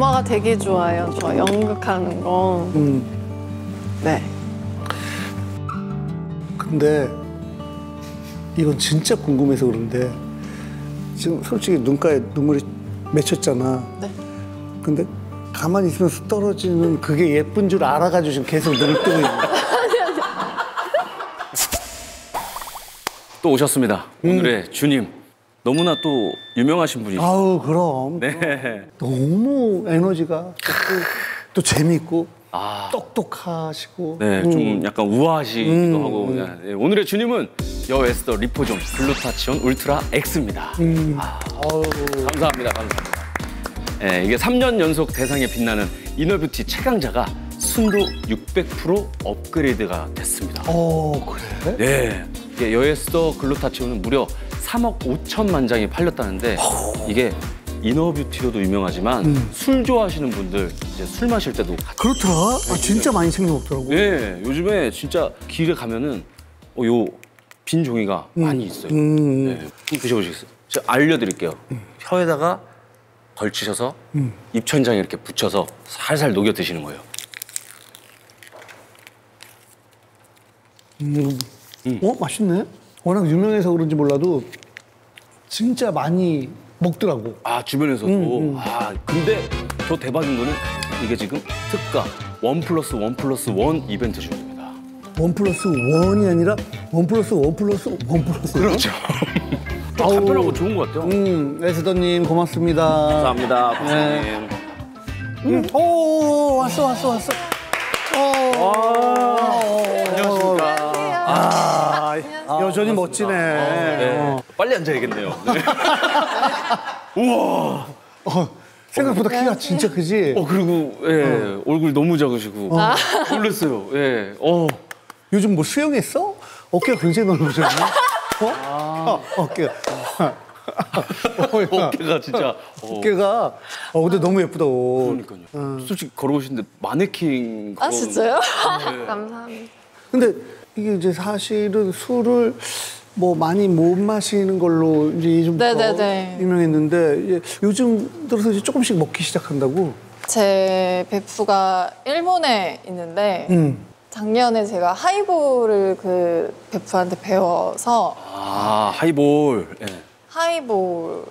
엄마가 되게 좋아해요. 저 연극하는 거. 네. 근데 이건 진짜 궁금해서 그런데 지금 솔직히 눈가에 눈물이 맺혔잖아. 네. 근데 가만히 있으면서 떨어지는 그게 예쁜 줄 알아가지고 지금 계속 눈을 뜨고 있는 거야. 또 오셨습니다. 오늘의 주님. 너무나 또 유명하신 분이시죠. 아우 그럼. 네. 너무 에너지가 또 재밌고 아. 똑똑하시고. 네, 좀 약간 우아하시기도 하고. 네, 오늘의 주님은 여에스더 리포존 글루타치온 울트라 X입니다. 감사합니다, 감사합니다. 네, 이게 3년 연속 대상에 빛나는 이너뷰티 최강자가 순도 600% 업그레이드가 됐습니다. 그래? 네, 이게 여에스더 글루타치온은 무려 3억 5천만 장이 팔렸다는데 이게 이너뷰티로도 유명하지만 술 좋아하시는 분들 이제 술 마실 때도 같이 그렇더라. 아, 진짜 많이 챙겨 먹더라고. 네, 요즘에 진짜 길에 가면은 요 빈 종이가 많이 있어요. 네, 한번 드셔보시겠어요? 제가 알려드릴게요. 혀에다가 걸치셔서 입천장에 이렇게 붙여서 살살 녹여 드시는 거예요. 맛있네. 워낙 유명해서 그런지 몰라도 진짜 많이 먹더라고. 아, 주변에서도. 아, 근데 더 대박인 거는 이게 지금 특가 1+1+1 이벤트 중입니다. 1+1이 아니라 1+1+1+1+1. 그렇죠. 좀 간편하고 좋은 것 같아요. 에스더님 고맙습니다. 감사합니다, 박사님. 오, 왔어. 안녕하십니까. 여전히 멋지네. 네. 빨리 앉아야겠네요. 네. 우와. 생각보다 키가 진짜 크지? 그리고 예, 얼굴 너무 작으시고 놀랐어요. 예. 요즘 뭐 수영했어? 어깨가 굉장히 넓어졌네. 어깨가. 어깨가 진짜. 어깨가. 근데 너무 예쁘다. 그러니까요. 솔직히 걸어오시는데 마네킹. 아, 진짜요? 감사합니다. 근데 이게 이제 사실은 술을 뭐 많이 못 마시는 걸로 이제 예전부터 네네네. 유명했는데 이제 요즘 들어서 이제 조금씩 먹기 시작한다고. 제 베프가 일본에 있는데 작년에 제가 하이볼을 그 베프한테 배워서 하이볼. 예. 하이볼만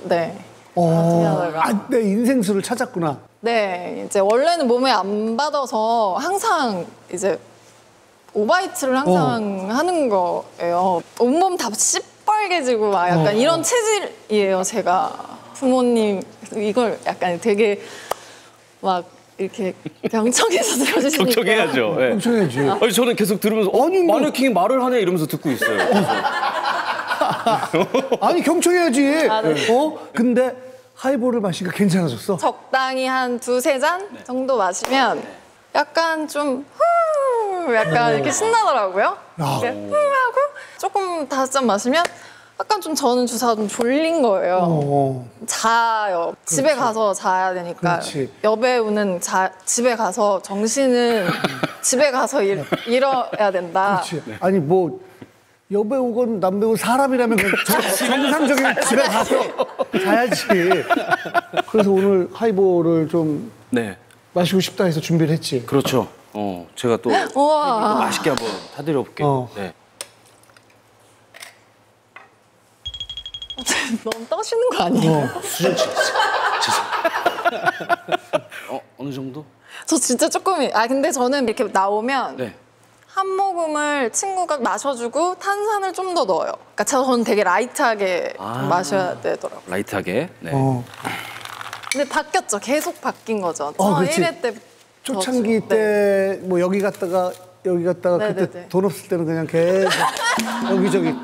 네. 하다가. 내 인생 술을 찾았구나. 네, 이제 원래는 몸에 안 받아서 항상 이제 오바이트를 항상 하는 거예요. 온몸 다 시뻘개지고 막 약간 이런 체질이에요, 제가. 부모님 이걸 약간 되게 막 이렇게 경청해서 들어주시니까. 경청해야죠. 예. 경청해야지. 아니, 저는 계속 들으면서 아니, 뭐. 마네킹이 말을 하네 이러면서 듣고 있어요. 아니 경청해야지. 네. 근데 하이볼을 마시니까 괜찮아졌어? 적당히 한 2~3잔 정도 마시면 약간 좀 약간 이렇게 신나더라고요. 이렇게 하고 조금 5잔 마시면 약간 좀 저는 주사가 좀 졸린 거예요. 자요. 집에 가서 자야 되니까. 그렇지. 여배우는 집에 가서 정신은 집에 가서 잃어야 된다. 그렇지. 아니 뭐 여배우건 남배우 사람이라면 정상적인 집에 가서 자야지. 그래서 오늘 하이볼을 좀 네. 마시고 싶다 해서 준비를 했지. 그렇죠. 제가 또 우와. 맛있게 한번 타드려 볼게요. 네. 너무 떠시는 거 아니에요? 수준 치 어느 정도? 저 진짜 조금 근데 저는 이렇게 나오면 네. 한 모금을 친구가 마셔주고 탄산을 좀 더 넣어요. 그러니까 저는 되게 라이트하게 좀 마셔야 되더라고요. 라이트하게. 네. 근데 바뀌었죠. 계속 바뀐 거죠. 그렇지. 1회 때 초창기 네. 때 뭐 여기 갔다가 네네네. 그때 돈 없을 때는 그냥 계속 여기저기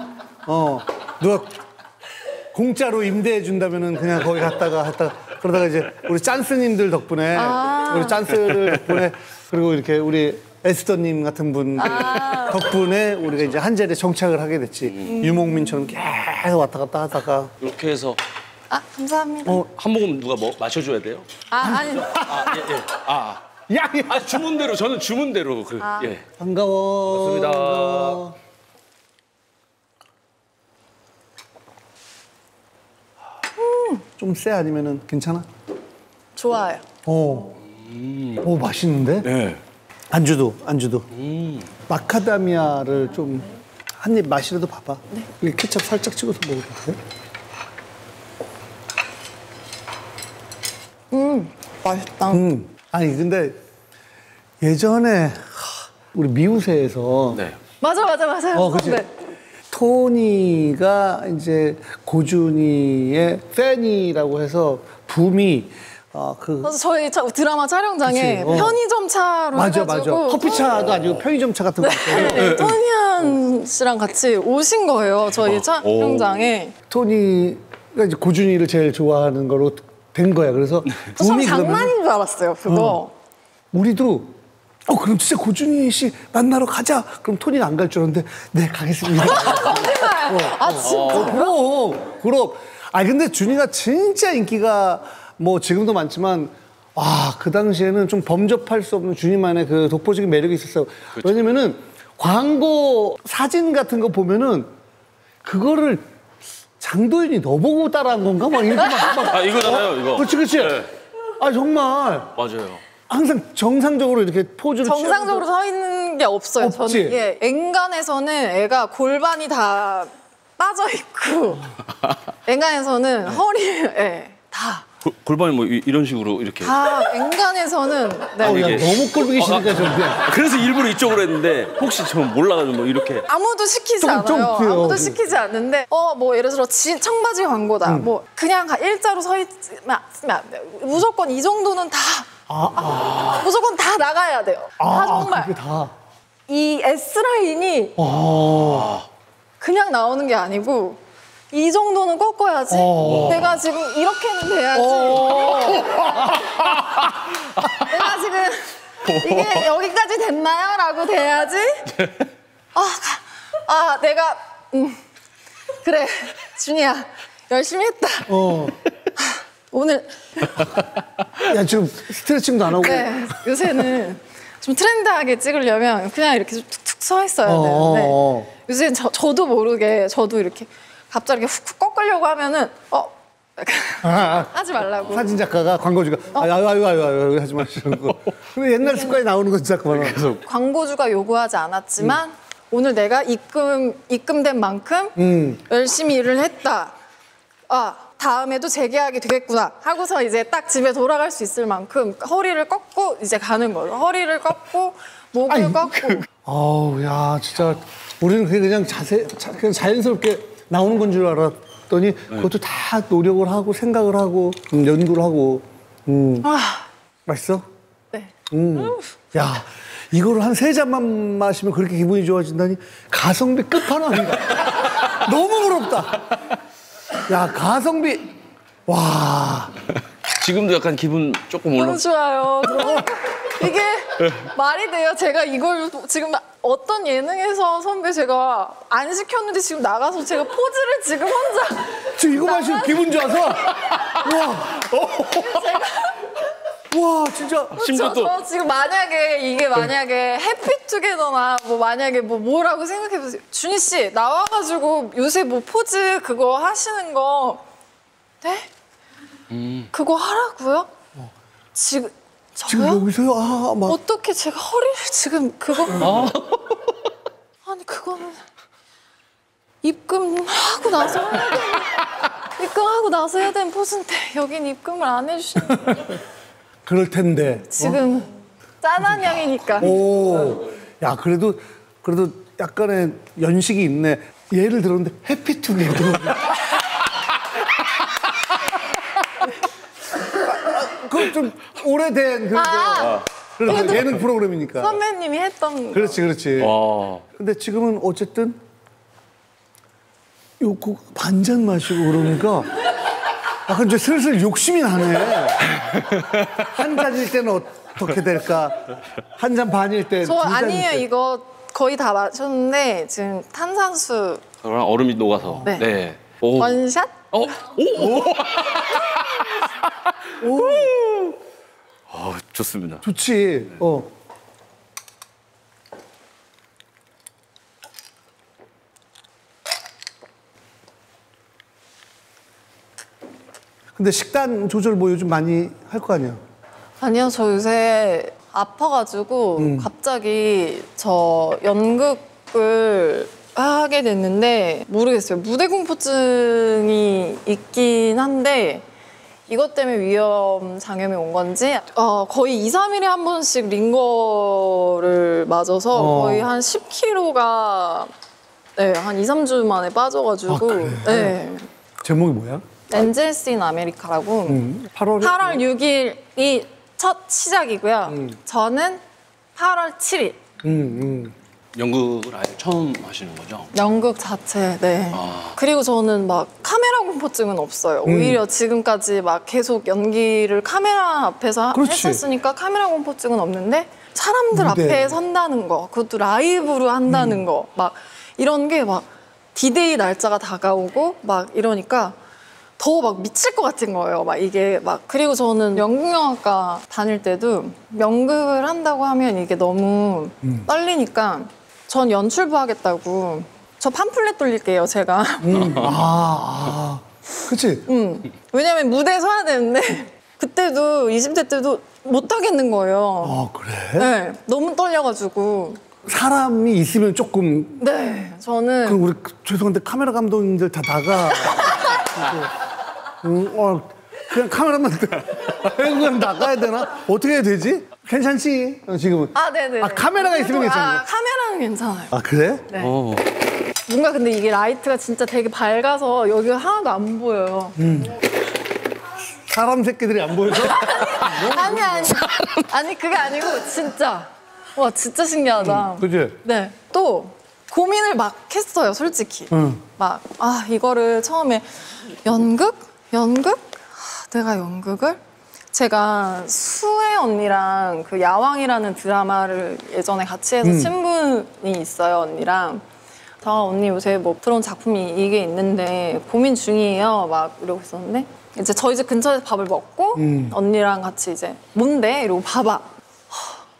누가 공짜로 임대해 준다면은 그냥 거기 갔다가 그러다가 이제 우리 짠스님들 덕분에 우리 짠스들 덕분에 그리고 이렇게 우리 에스더님 같은 분 덕분에 우리가 이제 한 자리에 정착을 하게 됐지. 유목민처럼 계속 왔다 갔다 하다가 이렇게 해서 감사합니다. 한 모금 누가 마셔줘야 돼요? 아니. 야. 주문대로 저는 주문대로 예. 반가워. 맞습니다. 좀 쎄 아니면은 괜찮아? 좋아요. 오, 맛있는데? 네. 안주도. 마카다미아를 좀 한 입 맛이라도 봐봐. 이 케첩 살짝 찍어서 먹어도 돼? 맛있다. 아니 근데 예전에 우리 미우새에서 네. 맞아요. 그치. 네. 토니가 이제 고준이의 팬이라고 해서 붐이 그래서 저희 드라마 촬영장에 그치, 편의점 차로 맞아. 해가지고 커피차가 아니고 편의점 차 같은 거 있어요. 네, 토니안 씨랑 같이 오신 거예요. 저희 촬영장에. 토니가 이제 고준이를 제일 좋아하는 거로 된 거야. 그래서 저 처음 붐이 그러면 장난인 줄 알았어요. 그거. 우리도 그럼 진짜 고준이 씨 만나러 가자. 그럼 토니는 안 갈 줄 알았는데 네 가겠습니다. 아 진짜? 그럼. 근데 준이가 진짜 인기가 뭐 지금도 많지만 그 당시에는 좀 범접할 수 없는 준이만의 그 독보적인 매력이 있었어요. 그쵸. 왜냐면은 광고 사진 같은 거 보면은 그거를 장도연이 너 보고 따라한 건가? 막 이렇게 막 이거잖아요, 이거. 그렇지. 네. 정말 맞아요. 항상 정상적으로 이렇게 포즈를 정상적으로 서 있는 게 없어요. 없지? 저는 엔간에서는 애가 골반이 다 빠져 있고 엔간에서는 허리 다. 골반이 뭐 이런 식으로 이렇게. 엔간에서는 네. 야, 이게- 너무 꼴보기 싫으니까 좀 그냥. 그래서 일부러 이쪽으로 했는데 혹시 저 몰라가지고 뭐 이렇게. 아무도 시키지 좀 않아요. 그래요. 아무도 시키지 않는데 뭐 예를 들어 청바지 광고다. 뭐 그냥 일자로 서 있으면 안 돼요. 무조건 이 정도는 다 무조건 다 나가야 돼요. 다 정말 그게 다. 이 S 라인이 그냥 나오는 게 아니고 이 정도는 꺾어야지. 내가 지금 이렇게는 돼야지. 내가 지금 이게 여기까지 됐나요? 라고 돼야지. 내가 그래 준이야 열심히 했다. 오늘 야 지금 스트레칭도 안 하고. 네, 요새는 좀 트렌드하게 찍으려면 그냥 이렇게 좀 툭툭 서 있어야 되는데 요새 저도 모르게 저도 이렇게 갑자기 훅훅 꺾으려고 하면은 하지 말라고. 사진 작가가 광고주가 아유 하지 마시는 거. 근데 옛날 습관이 나오는 거 진짜 그만. 광고주가 요구하지 않았지만 오늘 내가 입금된 만큼 열심히 일을 했다. 다음에도 재계약이 되겠구나 하고서 이제 딱 집에 돌아갈 수 있을 만큼 허리를 꺾고 이제 가는 거죠. 허리를 꺾고 목을 꺾고. 야 진짜 우리는 그게 그냥 그냥 자연스럽게 나오는 건 줄 알았더니 그것도 다 노력을 하고 생각을 하고 연구를 하고. 맛있어? 네. 야 이거를 한 3잔만 마시면 그렇게 기분이 좋아진다니 가성비 끝판왕이다. 너무 부럽다. 야 가성비 와. 지금도 약간 기분 조금 올라. 너무 좋아요. 이게 말이 돼요? 제가 이걸 지금 어떤 예능에서 선배 제가 안 시켰는데 지금 나가서 제가 포즈를 지금 혼자 지금 이거 마시면 기분 좋아서 와 진짜 심지어 또 저 지금 만약에 해피투게더나 뭐 만약에 뭐라고 생각해보세요. 준희 씨 나와가지고 요새 뭐 포즈 그거 하시는 거 네? 그거 하라고요? 지금 여기서요? 막 어떻게 제가 허리를 지금 그거 아니 그거는 입금하고 나서 해야 되는 포즈인데 여긴 입금을 안 해주시는 그럴 텐데. 지금 짠한 양이니까 야 그래도 약간의 연식이 있네. 예를 들었는데 해피투게더. 그건 좀 오래된 그래도 예능 프로그램이니까. 선배님이 했던 거. 그렇지. 근데 지금은 어쨌든 요거 반잔 마시고 그러니까 약간 이제 슬슬 욕심이 나네. 한 잔일 때는 어떻게 될까? 한 잔 반일 때. 저 두 잔일 아니에요. 때. 이거 거의 다 마셨는데 지금 탄산수 그냥 얼음이 녹아서. 네. 오. 원샷? 좋습니다. 좋지. 근데 식단 조절 뭐 요즘 많이 할 거 아니야? 아니요, 저 요새 아파가지고 갑자기 저 연극을 하게 됐는데 모르겠어요. 무대 공포증이 있긴 한데 이것 때문에 위험 장염이 온 건지 거의 2, 3일에 한 번씩 링거를 맞아서 거의 한 10kg가 네, 한 2, 3주 만에 빠져가지고 그래? 네. 제목이 뭐야? 엔젤스 인 아메리카라고 8월 8월 6일이 첫 시작이고요. 저는 8월 7일 연극을 아예 처음 하시는 거죠? 연극 자체, 네. 그리고 저는 막 카메라 공포증은 없어요. 오히려 지금까지 막 계속 연기를 카메라 앞에서 그렇지. 했었으니까 카메라 공포증은 없는데 사람들 무대. 앞에 선다는 거, 그것도 라이브로 한다는 거, 막 이런 게 막 디데이 날짜가 다가오고 막 이러니까 더 막 미칠 것 같은 거예요. 막 이게 막 그리고 저는 연극영화과 다닐 때도 연극을 한다고 하면 이게 너무 떨리니까 전 연출부 하겠다고 저 팜플렛 돌릴게요 제가. 그치? 왜냐면 무대에 서야 되는데 그때도 20대 때도 못 하겠는 거예요. 아, 그래? 네, 너무 떨려가지고. 사람이 있으면 조금. 네, 저는 그럼 우리 죄송한데 카메라 감독님들 다 나가. 그냥 카메라만 그냥 나가야 되나? 어떻게 해야 되지? 괜찮지? 지금은. 네네. 카메라가 있으면 괜찮아요. 카메라는 괜찮아요. 아, 그래? 네. 뭔가 근데 이게 라이트가 진짜 되게 밝아서 여기가 하나도 안 보여요. 사람 새끼들이 안 보여서? 아니 그게 아니고 진짜 와 진짜 신기하다. 그치? 네. 또 고민을 막 했어요, 솔직히. 막 이거를 처음에 연극? 내가 연극을? 제가 수혜 언니랑 그 야왕이라는 드라마를 예전에 같이 해서 친분이 있어요, 언니랑. 언니 요새 뭐 들어온 작품이 이게 있는데 고민 중이에요. 막 이러고 있었는데 이제 저희 집 근처에서 밥을 먹고 언니랑 같이 이제 뭔데? 이러고 봐봐.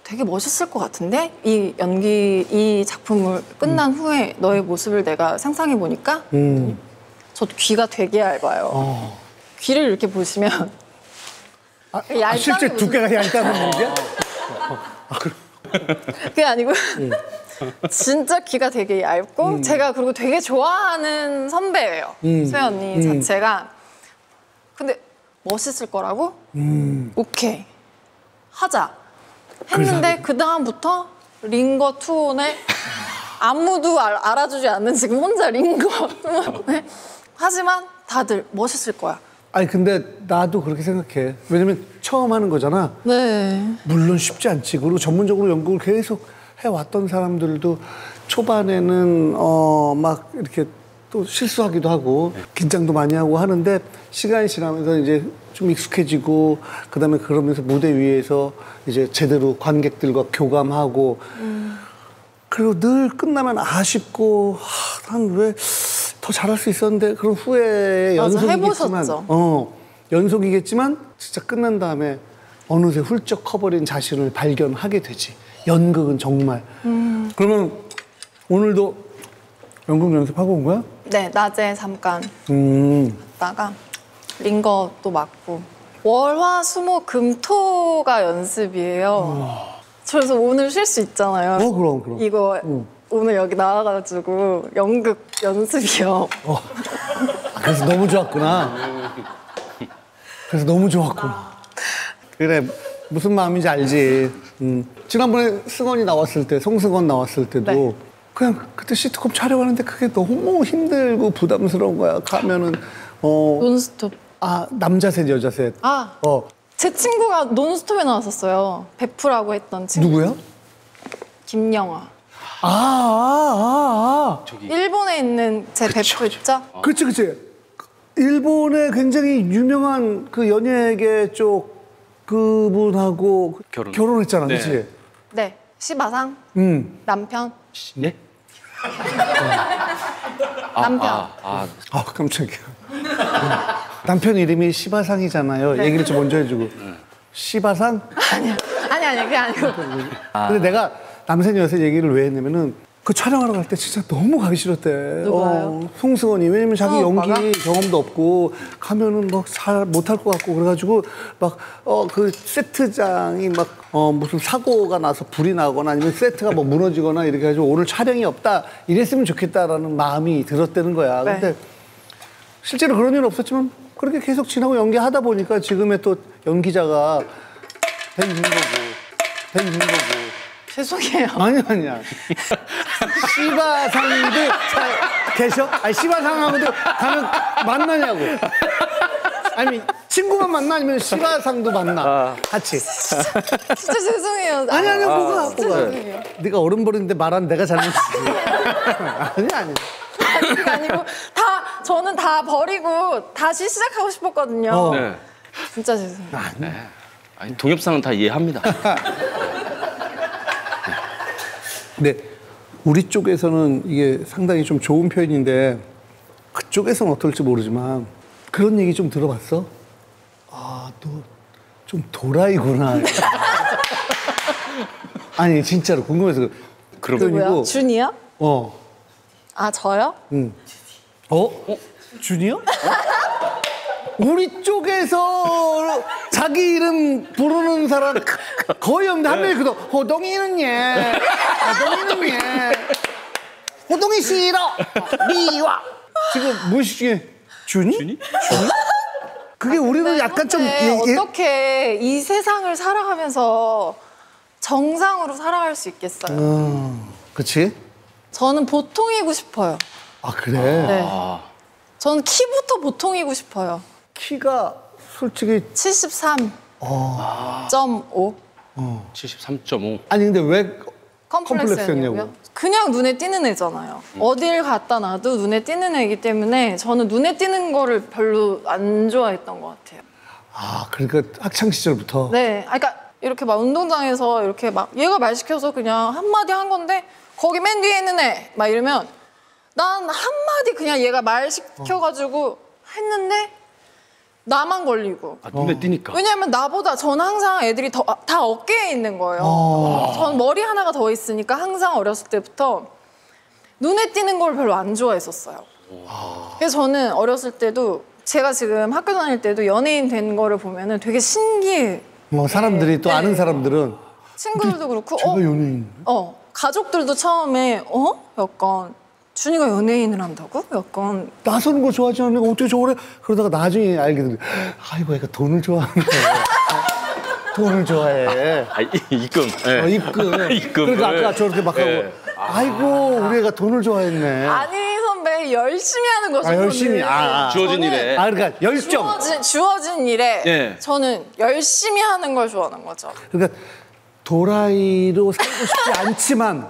되게 멋있을 것 같은데? 이 작품을 끝난 후에 너의 모습을 내가 상상해 보니까 저도 귀가 되게 얇아요. 귀를 이렇게 보시면 실제 두께가 얇다는 얘기야? 그게 아니고 진짜 귀가 되게 얇고 제가 그리고 되게 좋아하는 선배예요. 수혜 언니 자체가. 근데 멋있을 거라고? 오케이. 하자. 했는데 그 다음부터 링거 투혼에 아무도 알아주지 않는 지금 혼자 링거 투혼에 하지만 다들 멋있을 거야. 아니 근데 나도 그렇게 생각해. 왜냐면 처음 하는 거잖아. 네. 물론 쉽지 않지. 그리고 전문적으로 연극을 계속 해왔던 사람들도 초반에는 막 이렇게 또 실수하기도 하고 긴장도 많이 하고 하는데 시간이 지나면서 이제 좀 익숙해지고 그다음에 그러면서 무대 위에서 이제 제대로 관객들과 교감하고 그리고 늘 끝나면 아쉽고 난 왜 더 잘할 수 있었는데 그런 후회의 연속이겠지만 연속이겠지만 진짜 끝난 다음에 어느새 훌쩍 커버린 자신을 발견하게 되지. 연극은 정말. 그러면 오늘도 연극 연습하고 온 거야? 네, 낮에 잠깐 갔다가 링거도 맞고 월화수목금토가 연습이에요. 그래서 오늘 쉴 수 있잖아요. 그럼. 이거 오늘 여기 나와가지고 연극 연습이요. 그래서 너무 좋았구나. 그래, 무슨 마음인지 알지. 지난번에 승원이 나왔을 때, 송승헌 나왔을 때도 네. 그냥 그때 시트콤 촬영하는데 그게 너무 힘들고 부담스러운 거야. 가면은 논스톱. 남자 셋, 여자 셋. 제 친구가 논스톱에 나왔었어요. 베프라고 했던 친구. 누구야? 김영아. 저기 일본에 있는 제 베프 있죠? 그치. 일본의 굉장히 유명한 그 연예계 쪽 그분하고 결혼했잖아, 네. 그치? 네. 시바상. 남편. 네? 남편. 깜짝이야. 남편 이름이 시바상이잖아요. 네. 얘기를 좀 먼저 해주고. 시바상? 아니, 그게 아니고. 근데 내가 남색 여색 얘기를 왜 했냐면은 그 촬영하러 갈 때 진짜 너무 가기 싫었대. 누가요? 송승헌이. 왜냐면 자기 연기 오빠가? 경험도 없고 가면은 막 잘 못할 것 같고 그래가지고 막 그 세트장이 막 무슨 사고가 나서 불이 나거나 아니면 세트가 뭐 무너지거나 이렇게 해가지고 오늘 촬영이 없다 이랬으면 좋겠다라는 마음이 들었다는 거야. 네. 근데 실제로 그런 일은 없었지만 그렇게 계속 지나고 연기하다 보니까 지금의 또 연기자가 된 거고. 죄송해요. 아니야. 시바상들 계셔? 아니, 시바상하고도 가면 만나냐고. 아니, 친구만 만나? 아니면 시바상도 만나? 같이. 진짜 죄송해요. 아니, 뭐가. 죄송해요. 네가 어른버린데 말한 내가 잘못이지. 아니. 아니고 저는 다 버리고 다시 시작하고 싶었거든요. 네. 진짜 죄송해요. 아니, 동엽상은 다 이해합니다. 근데 우리 쪽에서는 이게 상당히 좀 좋은 표현인데 그쪽에서는 어떨지 모르지만 그런 얘기 좀 들어봤어? 아, 너 좀 도라이구나. 아니, 진짜로 궁금해서. 누구야? 준이요? 어. 아, 저요? 응. 준이요? 우리 쪽에서 자기 이름 부르는 사람 거의 없는데 한 명이 그도 호동이는 예. 호동이는 예. 호동이 싫어. 미워. 지금 무의식 중에 준이? 그게 우리는 약간 좀 어떻게 이 세상을 살아가면서 정상으로 살아갈 수 있겠어요? 그치? 저는 보통이고 싶어요. 아, 그래? 네. 저는 키부터 보통이고 싶어요. 키가 솔직히 73.5. 73.5. 아니 근데 왜 컴플렉스였냐고요? 그냥 눈에 띄는 애잖아요. 어딜 갖다 놔도 눈에 띄는 애이기 때문에 저는 눈에 띄는 거를 별로 안 좋아했던 것 같아요. 아, 그러니까 학창 시절부터. 네, 그러니까 이렇게 막 운동장에서 이렇게 막 얘가 말 시켜서 그냥 한마디 한 건데 거기 맨 뒤에 있는 애 막 이러면 난 한마디 그냥 얘가 말 시켜가지고 했는데 나만 걸리고. 아, 눈에 띄니까. 왜냐면 나보다 저는 항상 애들이 다 어깨에 있는 거예요. 전 머리 하나가 더 있으니까 항상 어렸을 때부터 눈에 띄는 걸 별로 안 좋아했었어요. 그래서 저는 어렸을 때도 제가 지금 학교 다닐 때도 연예인 된 거를 보면은 되게 신기해. 뭐 사람들이 또 아는 사람들은 친구들도 그렇고 제가 연예인. 가족들도 처음에 약간 준이가 연예인을 한다고? 약간 나서는 거 좋아하지 않는 거 어떻게 저래? 그러다가 나중에 알게 된 아이고 얘가 돈을 좋아하네. 돈을 좋아해. 입금. 네. 입금. 입금을. 그러니까 아까 저렇게 막 하고 네. 아이고 우리 애가 돈을 좋아했네. 아니 선배 열심히 하는 거죠. 열심히. 주어진 일에. 그러니까 열정. 주어진 일에 네. 저는 열심히 하는 걸 좋아하는 거죠. 그러니까 도라이로 살고 싶지 않지만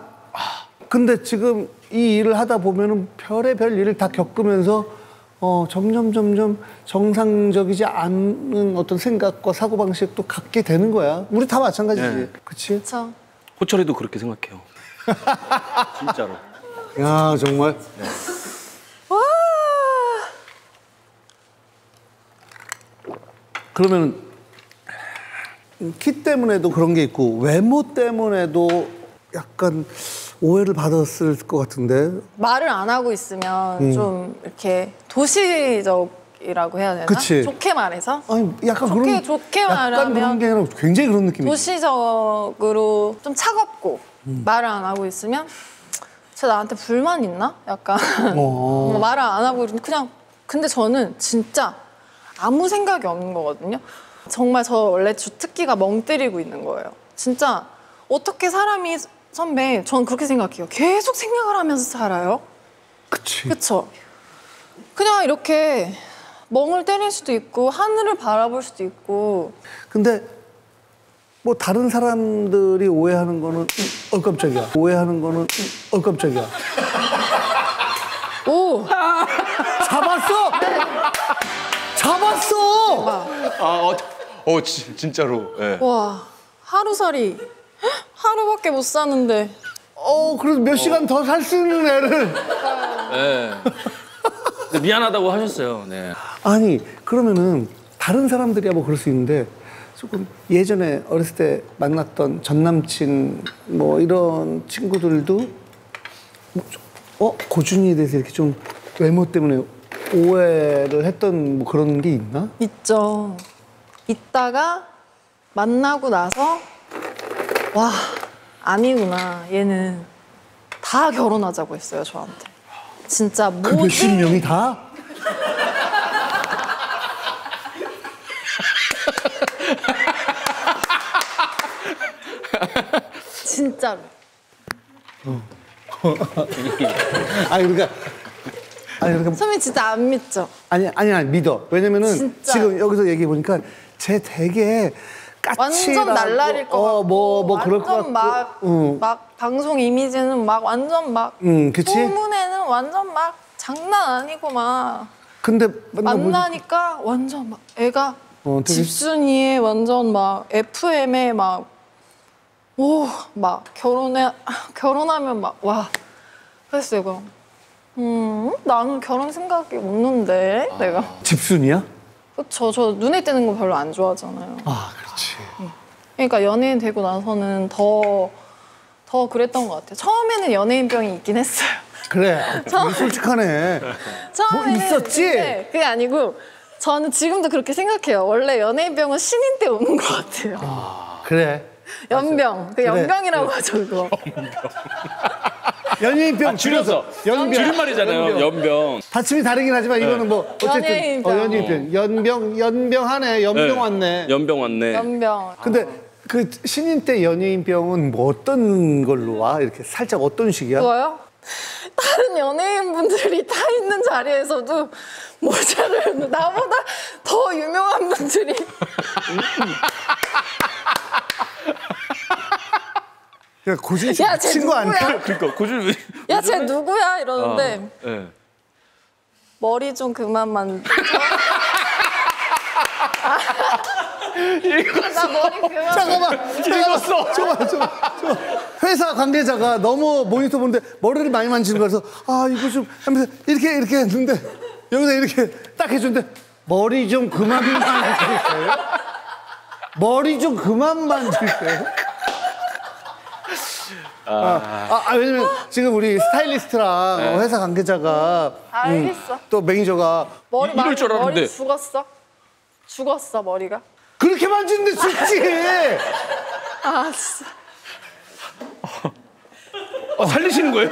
근데 지금 이 일을 하다 보면은 별의별 일을 다 겪으면서 점점 정상적이지 않은 어떤 생각과 사고방식도 갖게 되는 거야. 우리 다 마찬가지지. 네. 그치? 그렇죠. 호철이도 그렇게 생각해요. 진짜로. 야, 정말. 와. 그러면 키 때문에도 그런 게 있고 외모 때문에도 약간 오해를 받았을 것 같은데. 말을 안 하고 있으면 좀 이렇게 도시적이라고 해야 되나? 그치. 좋게 말해서 아니 약간 좋게 약간 말하면 그런 게 아니라 굉장히 그런 느낌이. 도시적으로 좀 차갑고 말을 안 하고 있으면 쟤 나한테 불만 있나? 약간 뭐 말을 안 하고 그냥 근데 저는 진짜 아무 생각이 없는 거거든요. 정말 저 원래 주특기가 멍 때리고 있는 거예요. 진짜 어떻게 사람이 선배 전 그렇게 생각해요. 계속 생각을 하면서 살아요. 그치. 그쵸? 그냥 이렇게 멍을 때릴 수도 있고 하늘을 바라볼 수도 있고 근데 뭐 다른 사람들이 오해하는 거는 깜짝이야. 오해하는 거는 깜짝이야. 오! 잡았어! 잡았어! 진짜로. 네. 와 하루살이 하루밖에 못 사는데 그래서 몇 시간 더 살 수 있는 애를. 네. 근데 미안하다고 하셨어요. 네. 아니 그러면은 다른 사람들이야 뭐 그럴 수 있는데 조금 예전에 어렸을 때 만났던 전 남친 뭐 이런 친구들도 고준이에 대해서 이렇게 좀 외모 때문에 오해를 했던 뭐 그런 게 있나? 있죠. 있다가 만나고 나서 와 아니구나 얘는 다 결혼하자고 했어요 저한테. 진짜 그 몇십 명이 다? 진짜로. 아니 그러니까 선배님 진짜 안 믿죠? 아니 믿어. 왜냐면은 진짜. 지금 여기서 얘기해 보니까 쟤 되게 까칠하고 완전 날라릴 것 같고 뭐 그럴 것 완전 같고 막 방송 이미지는 막 완전 막 그치? 소문에는 완전 막 장난 아니고 막 근데 만나니까 완전 막 애가 되게- 집순이에 완전 막 FM에 막 결혼하면 막 와 그랬어 이거 나는 결혼 생각이 없는데 내가 집순이야? 그쵸 저 눈에 띄는 거 별로 안 좋아하잖아요. 아 그렇지. 그러니까 연예인 되고 나서는 더 그랬던 것 같아요. 처음에는 연예인병이 있긴 했어요. 그래. 되게 솔직하네. 처음에는 뭐 있었지? 근데 그게 아니고 저는 지금도 그렇게 생각해요. 원래 연예인병은 신인 때 오는 것 같아요. 그래. 연병. 그 그래. 연병이라고 하죠 그거. 연예인병 줄여서 연병. 줄임말이잖아요. 연병. 받침이 다르긴 하지만 이거는 뭐 어쨌든 연예인병. 연예인병. 연병하네. 연병 왔네. 연병 왔네. 연병. 근데 그 신인 때 연예인병은 뭐 어떤 걸로 와? 이렇게 살짝 어떤 식이야? 그거요? 다른 연예인분들이 다 있는 자리에서도 모자를 나보다 더 유명한 분들이 야, 고진 씨 야, 쟤 미친 거 아니야? 누구야? 그러니까 고준 왜? 야, 쟤 누구야? 이러는데 예. 머리 좀 그만 만져. 나 머리 그만. 잠깐만. 읽었어. 잠깐만. 회사 관계자가 너무 모니터 보는데 머리를 많이 만지는 거라서 아 이거 좀 하면서 이렇게 했는데 여기다 이렇게 딱 해주는데 머리 좀 그만 만지세요. 머리 좀 그만 만지세요. 왜냐면 지금 우리 스타일리스트랑 회사 관계자가 알겠어. 또 매니저가 머리 이럴 줄 알았는데. 머리 죽었어? 죽었어 머리가? 그렇게 만지는데 죽지. 아 진짜. 살리시는 거예요?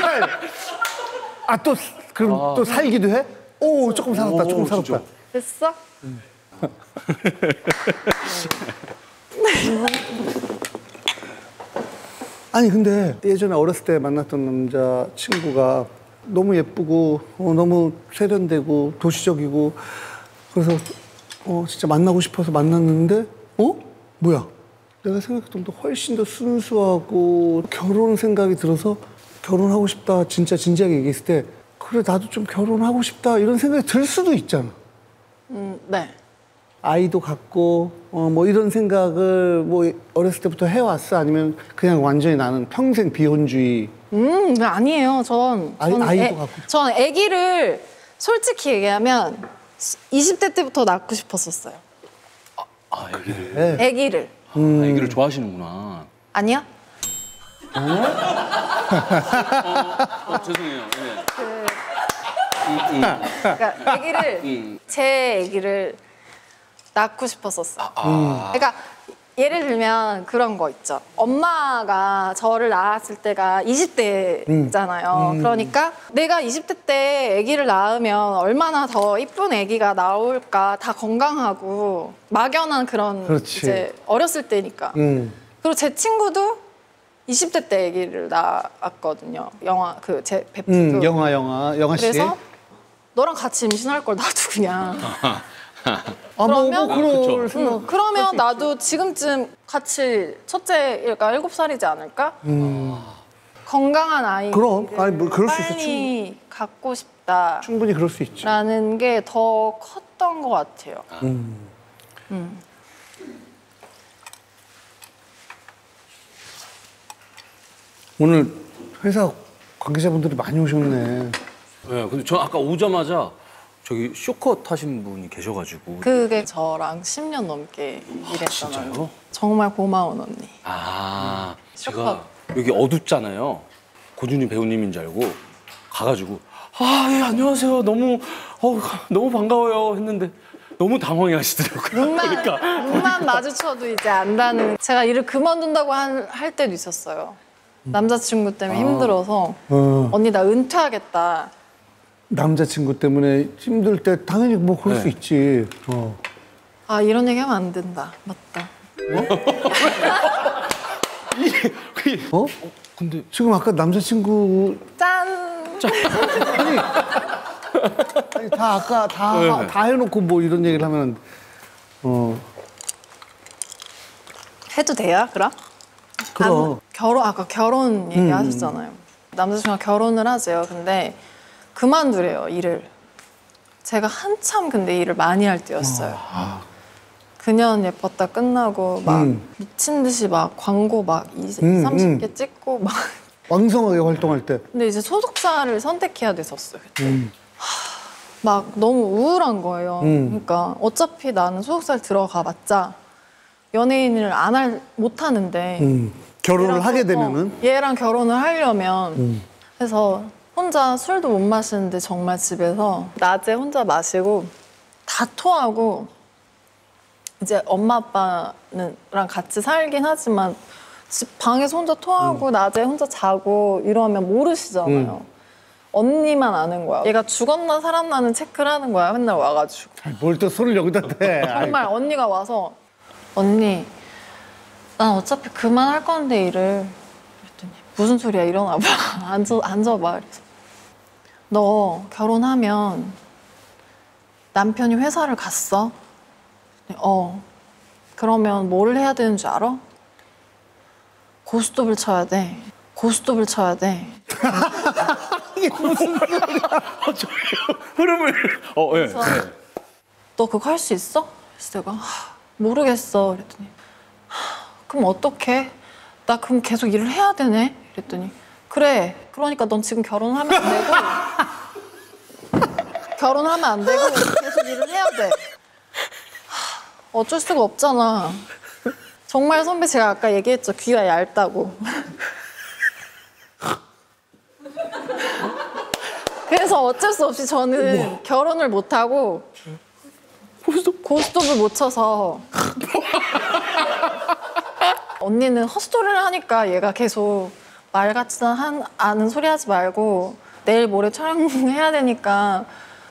살. 또 그럼 또 살기도 해? 오 조금 살았다. 조금 살았다. 진짜. 됐어? 아니 근데 예전에 어렸을 때 만났던 남자 친구가 너무 예쁘고 너무 세련되고 도시적이고 그래서 진짜 만나고 싶어서 만났는데 뭐야? 내가 생각했던 것보다 훨씬 더 순수하고 결혼 생각이 들어서 결혼하고 싶다 진짜 진지하게 얘기했을 때 그래 나도 좀 결혼하고 싶다 이런 생각이 들 수도 있잖아. 네. 아이도 갖고 뭐 이런 생각을 뭐 어렸을 때부터 해왔어? 아니면 그냥 완전히 나는 평생 비혼주의? 아니에요. 전 아이도 갖고 전 아기를 솔직히 얘기하면 20대 때부터 낳고 싶었었어요. 애기를. 네. 아기를. 애기를 좋아하시는구나. 아니야? 죄송해요. 네. 그러니까 아기를 제 아기를 낳고 싶었었어요. 그러니까 예를 들면 그런 거 있죠. 엄마가 저를 낳았을 때가 20대잖아요. 그러니까 내가 20대 때 아기를 낳으면 얼마나 더 이쁜 아기가 나올까. 다 건강하고 막연한 그런 그렇지. 이제 어렸을 때니까. 그리고 제 친구도 20대 때 아기를 낳았거든요. 영화 제 베프도. 영화 씨. 그래서 너랑 같이 임신할 걸 나도 그냥. 그러면 그쵸. 생각. 그러면 나도 지금쯤 같이 첫째가 7살이지 않을까? 건강한 아이. 그럼. 아니, 뭐 그럴 수 있어. 빨리 갖고 싶다라는 충분히 그럴 수 있지. 게 더 컸던 것 같아요. 오늘 회사 관계자분들이 많이 오셨네. 네, 근데 저 아까 오자마자 저기 쇼컷 하신 분이 계셔가지고. 그게 저랑 10년 넘게 일했던 진짜요? 언니. 정말 고마운 언니. 제가 여기 어둡잖아요. 고준희 배우님인 줄 알고 가가지고 예, 안녕하세요. 너무 반가워요 했는데 너무 당황해 하시더라고요. 눈만 마주쳐도 이제 안다는. 제가 일을 그만둔다고 할 때도 있었어요. 남자친구 때문에 힘들어서 언니 나 은퇴하겠다. 남자친구 때문에 힘들 때 당연히 뭐 그럴 수 있지. 이런 얘기 하면 안 된다. 맞다. 근데 지금 아까 남자친구 짠! 아니 다 아까 다 해놓고 뭐 이런 얘기를 하면 해도 돼요, 그럼? 그럼. 아까 결혼 얘기하셨잖아요. 남자친구가 결혼을 하세요. 근데 그만두래요, 일을. 제가 한참 근데 일을 많이 할 때였어요. 그년 예뻤다 끝나고 막 미친 듯이 막 광고 막 30개 찍고 막. 왕성하게 활동할 때. 근데 이제 소속사를 선택해야 됐었어요, 그때. 막 너무 우울한 거예요. 그러니까 어차피 나는 소속사를 들어가봤자 연예인을 못 하는데. 결혼을 하게 되면은? 얘랑 결혼을 하려면. 그래서 혼자 술도 못 마시는데 정말 집에서 낮에 혼자 마시고 다 토하고 이제 엄마 아빠랑 같이 살긴 하지만 집 방에서 혼자 토하고 낮에 혼자 자고 이러면 모르시잖아요. 언니만 아는 거야. 얘가 죽었나 살았나는 체크를 하는 거야. 맨날 와가지고. 뭘 또 손을 여기다 대. 정말 언니가 와서 언니 난 어차피 그만할 건데 일을. 그랬더니 무슨 소리야 일어나봐. 앉아봐. 그래서 너 결혼하면 남편이 회사를 갔어? 그러면 뭘 해야 되는 줄 알아? 고스톱을 쳐야 돼. 고스톱을 쳐야 돼. 이게 무슨 소리야? 흐름을. 예. 그래서 너 그거 할 수 있어? 그래서 내가 모르겠어. 그랬더니 그럼 어떡해? 나 그럼 계속 일을 해야 되네? 그랬더니 그래. 그러니까 넌 지금 결혼하면 안 되고 결혼하면 안 되고 계속 일을 해야 돼. 어쩔 수가 없잖아. 정말 선배 제가 아까 얘기했죠. 귀가 얇다고. 그래서 어쩔 수 없이 저는 결혼을 못하고 고스톱을 못 쳐서 언니는 헛소리를 하니까 얘가 계속 말 같지도 않은 소리 하지 말고 내일 모레 촬영해야 되니까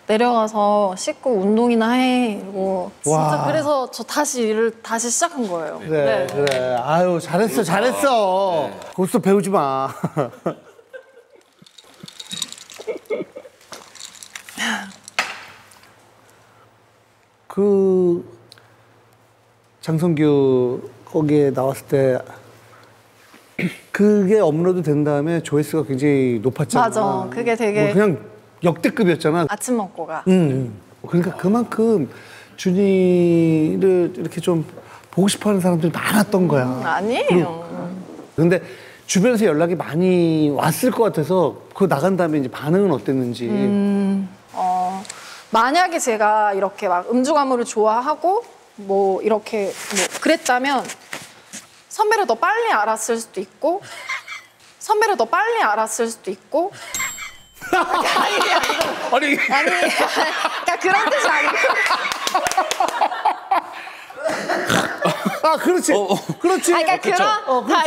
내려가서 씻고 운동이나 해. 이러고 진짜 와. 그래서 저 다시 일을 다시 시작한 거예요. 그래, 네. 그래. 아유, 잘했어. 고스톱 배우지 마. 그 장성규 거기에 나왔을 때 그게 업로드 된 다음에 조회수가 굉장히 높았잖아. 맞아. 그게 되게 뭐 그냥 역대급이었잖아. 아침 먹고 가. 그러니까 그만큼 준이를 이렇게 좀 보고 싶어하는 사람들이 많았던 거야. 아니에요. 근데 주변에서 연락이 많이 왔을 것 같아서 그거 나간 다음에 이제 반응은 어땠는지. 만약에 제가 이렇게 막 음주 가무를 좋아하고 뭐 이렇게 뭐 그랬다면 선배를 더 빨리 알았을 수도 있고 선배를 더 빨리 알았을 수도 있고 아니 그러니까 그런 뜻이 아니고 아, 그렇지. 그렇지. 그러니까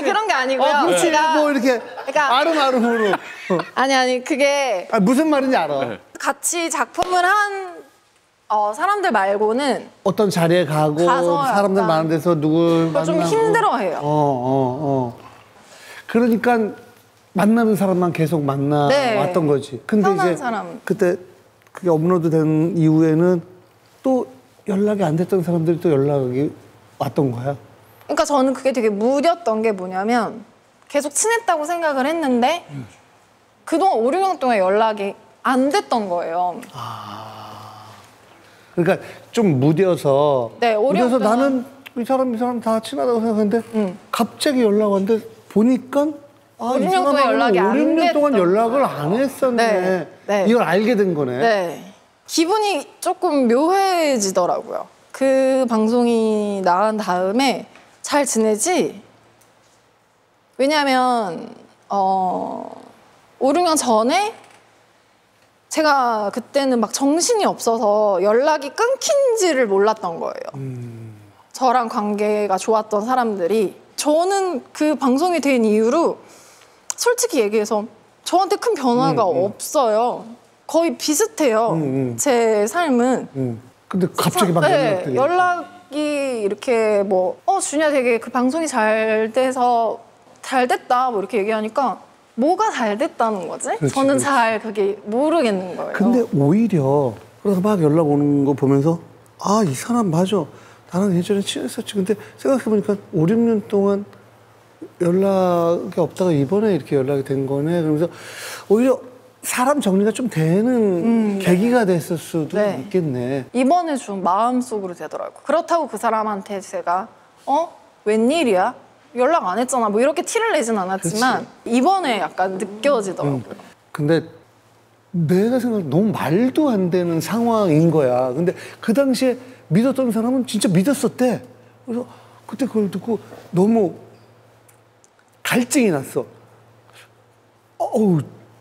그런 게 아니고요. 그렇지. 제가 뭐 이렇게 그러니까 아름아름으로. 아니 그게 무슨 말인지 알아. 같이 작품을 한 사람들 말고는 어떤 자리에 가고 가서 사람들 약간 많은 데서 누굴 만나고. 좀 힘들어해요. 그러니까 만나는 사람만 계속 만나왔던 거지. 근데 편한 이제 사람. 그때 그게 업로드된 이후에는 또 연락이 안 됐던 사람들이 또 연락이 왔던 거야. 그러니까 저는 그게 되게 무뎠던 게 뭐냐면 계속 친했다고 생각을 했는데 그동안 5, 6년 동안 연락이 안 됐던 거예요. 그러니까 좀 무뎌서 네, 무뎌서 동안. 나는 이 사람 다 친하다고 생각했는데 갑자기 연락 왔는데 보니까 5, 6년 동안 연락이 안 5, 6년 동안 됐던 연락을 안 했었네. 네, 네. 이걸 알게 된 거네. 네. 기분이 조금 묘해지더라고요. 그 방송이 나간 다음에 잘 지내지? 왜냐면 5, 6년 전에 제가 그때는 막 정신이 없어서 연락이 끊긴지를 몰랐던 거예요. 저랑 관계가 좋았던 사람들이. 저는 그 방송이 된 이후로 솔직히 얘기해서 저한테 큰 변화가 없어요. 거의 비슷해요. 제 삶은. 근데 갑자기 막 네, 연락이 이렇게 뭐 준이야 되게 그 방송이 잘 돼서 잘 됐다 뭐 이렇게 얘기하니까 뭐가 잘 됐다는 거지? 그렇지, 저는 그렇지. 잘 그게 모르겠는 거예요. 근데 오히려 그래서 막 연락 오는 거 보면서 아, 이 사람 맞아. 나랑 예전에 친했었지. 근데 생각해보니까 5, 6년 동안 연락이 없다가 이번에 이렇게 연락이 된 거네. 그러면서 오히려 사람 정리가 좀 되는 계기가 됐을 수도 네. 있겠네. 이번에 좀 마음속으로 되더라고요. 그렇다고 그 사람한테 제가 웬일이야? 연락 안 했잖아. 뭐 이렇게 티를 내진 않았지만 이번에 약간 느껴지더라고요. 근데 내가 생각해 너무 말도 안 되는 상황인 거야. 근데 그 당시에 믿었던 사람은 진짜 믿었었대. 그래서 그때 그걸 듣고 너무 갈증이 났어.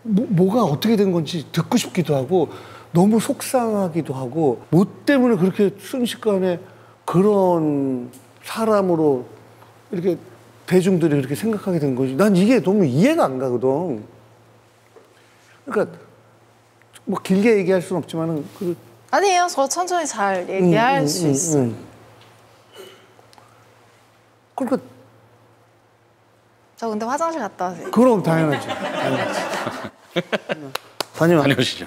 뭐가 어떻게 된 건지 듣고 싶기도 하고 너무 속상하기도 하고 뭐 때문에 그렇게 순식간에 그런 사람으로 이렇게 대중들이 그렇게 생각하게 된 거지. 난 이게 너무 이해가 안 가거든. 그러니까 뭐 길게 얘기할 수는 없지만은 아니에요. 저 천천히 잘 얘기할 수 있어요. 그러니까 저 근데 화장실 갔다 와세요. 그럼 당연하지. 다녀와. 다녀오시죠.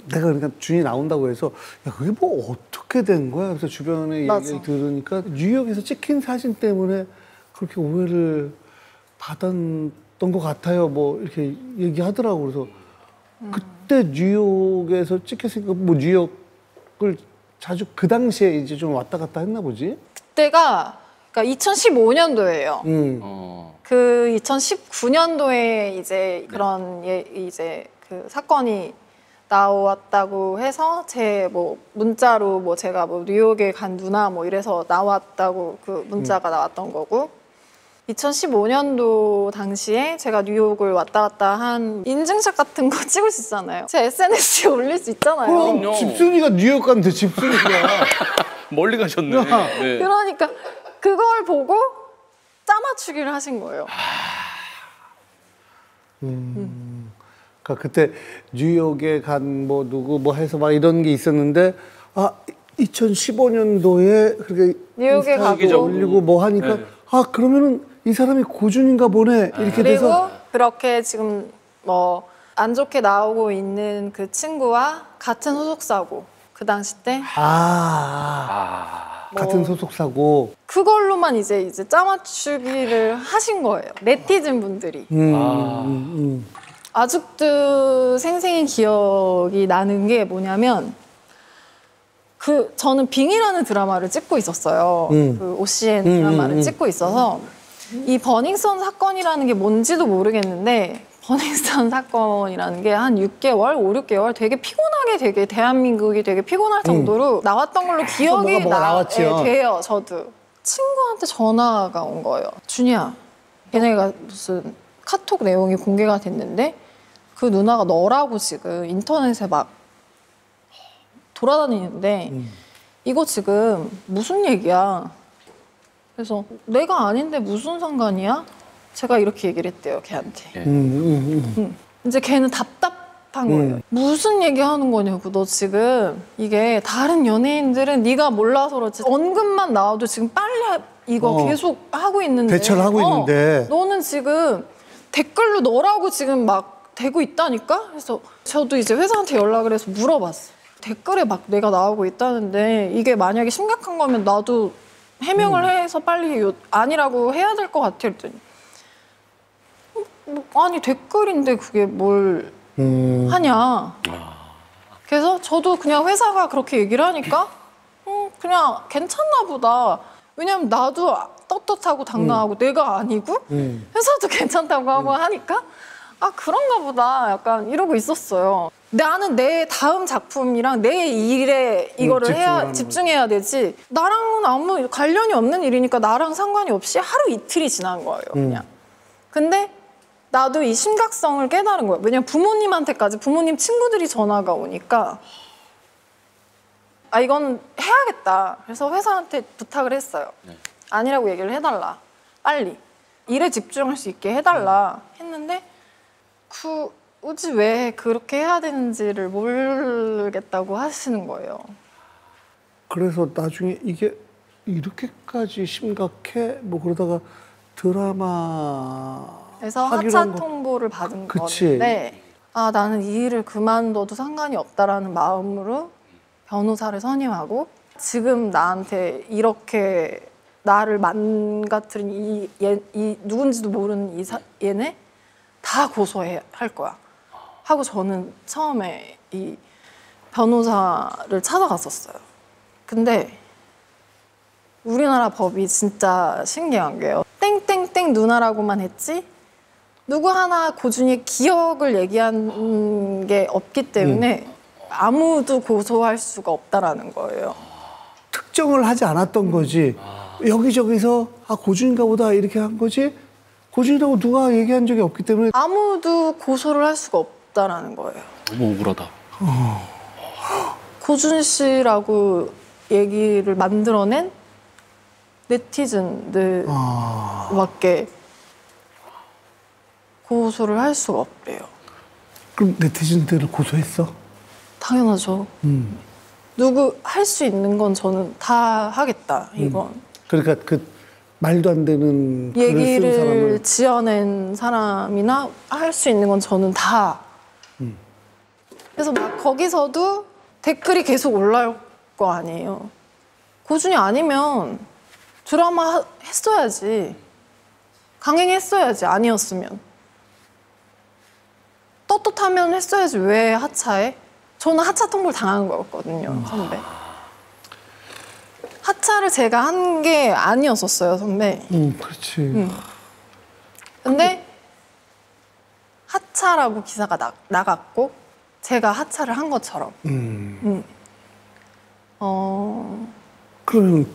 내가 그러니까 준이 나온다고 해서 야 그게 뭐 어떻게 된 거야? 그래서 주변에 맞아. 얘기 들으니까 뉴욕에서 찍힌 사진 때문에 그렇게 오해를 받았던 것 같아요. 뭐 이렇게 얘기하더라고. 그래서 그때 뉴욕에서 찍혔으니까 뭐 뉴욕을 자주 그 당시에 이제 좀 왔다 갔다 했나 보지? 그때가 그러니까 2015년도예요. 그 2019년도에 이제 그런 이제 그 사건이 나왔다고 해서 제 뭐 문자로 뭐 제가 뭐 뉴욕에 간 누나 뭐 이래서 나왔다고 그 문자가 나왔던 거고 2015년도 당시에 제가 뉴욕을 왔다 갔다 한 인증샷 같은 거 찍을 수 있잖아요. 제 SNS에 올릴 수 있잖아요. 그럼요. 집순이가 뉴욕 갔는데 집순이가 멀리 가셨네. 네. 그러니까 그걸 보고 짜맞추기를 하신 거예요. 그러니까 그때 뉴욕에 간 뭐 누구 뭐 해서 막 이런 게 있었는데 2015년도에 그렇게 뉴욕에 인스타에 가고. 올리고 뭐 하니까 네. 그러면은 이 사람이 고준인가 보네 이렇게 그리고 돼서 그렇게 지금 뭐 안 좋게 나오고 있는 그 친구와 같은 소속사고 그 당시 때 같은 소속사고 그걸로만 이제 짜맞추기를 하신 거예요. 네티즌 분들이. 아직도 생생히 기억이 나는 게 뭐냐면 저는 빙이라는 드라마를 찍고 있었어요. 그 OCN 드라마를 찍고 있어서 이 버닝썬 사건이라는 게 뭔지도 모르겠는데 버닝썬 사건이라는 게 한 6개월, 5, 6개월 되게 피곤하게 되게 대한민국이 되게 피곤할 정도로 나왔던 걸로 기억이 뭐가 나왔지요. 돼요. 저도. 친구한테 전화가 온 거예요. 준이야, 걔네가 무슨 카톡 내용이 공개가 됐는데 그 누나가 너라고 지금 인터넷에 막 돌아다니는데 이거 지금 무슨 얘기야? 그래서 내가 아닌데 무슨 상관이야? 제가 이렇게 얘기를 했대요, 걔한테. 이제 걔는 답답한 거예요. 무슨 얘기하는 거냐고. 너 지금 이게 다른 연예인들은 네가 몰라서 그렇지 언급만 나와도 지금 빨리 이거 계속 하고 있는데 대처를 하고 있는데 너는 지금 댓글로 너라고 지금 막 되고 있다니까? 그래서 저도 이제 회사한테 연락을 해서 물어봤어요. 댓글에 막 내가 나오고 있다는데 이게 만약에 심각한 거면 나도 해명을 해서 빨리 아니라고 해야 될 것 같아. 그랬더니 아니 댓글인데 그게 뭘 하냐. 그래서 저도 그냥 회사가 그렇게 얘기를 하니까 그냥 괜찮나 보다. 왜냐면 나도 떳떳하고 당당하고 내가 아니고 회사도 괜찮다고 하고 하니까 그런가 보다 약간 이러고 있었어요. 나는 내 다음 작품이랑 내 일에 이거를 집중해야 되지. 나랑은 아무 관련이 없는 일이니까 나랑 상관이 없이 하루 이틀이 지난 거예요, 그냥. 근데 나도 이 심각성을 깨달은 거예요. 왜냐면 부모님한테까지 부모님 친구들이 전화가 오니까 아 이건 해야겠다. 그래서 회사한테 부탁을 했어요. 아니라고 얘기를 해달라. 빨리. 일에 집중할 수 있게 해달라 했는데 굳이 왜 그렇게 해야 되는지를 모르겠다고 하시는 거예요. 그래서 나중에 이게 이렇게까지 심각해? 뭐 그러다가 드라마 그래서 하차 통보를 받은 건데 아 나는 이 일을 그만둬도 상관이 없다라는 마음으로 변호사를 선임하고 지금 나한테 이렇게 나를 망가뜨린 이 누군지도 모르는 얘네 다 고소할 거야 하고 저는 처음에 이 변호사를 찾아갔었어요. 근데 우리나라 법이 진짜 신기한 게요. 땡땡땡 누나라고만 했지 누구 하나 고준이의 기억을 얘기한 게 없기 때문에 아무도 고소할 수가 없다라는 거예요. 특정을 하지 않았던 거지. 여기저기서 아 고준인가 보다 이렇게 한 거지. 고준이라고 누가 얘기한 적이 없기 때문에 아무도 고소를 할 수가 없다라는 거예요. 너무 억울하다. 고준 씨라고 얘기를 만들어낸 네티즌들밖에 고소를 할 수가 없대요. 그럼 네티즌들을 고소했어? 당연하죠. 누구 할 수 있는 건 저는 다 하겠다, 이건. 그러니까 그 말도 안 되는 글을 쓴 얘기를 사람을 지어낸 사람이나 할 수 있는 건 저는 다. 그래서 막 거기서도 댓글이 계속 올라올 거 아니에요. 고준이 아니면 드라마 했어야지. 강행했어야지, 아니었으면. 떳떳하면 했어야지, 왜 하차해? 저는 하차 통보를 당한 거였거든요, 선배. 하차를 제가 한 게 아니었었어요, 선배. 그렇지. 근데 하차라고 기사가 나갔고 제가 하차를 한 것처럼. 그러면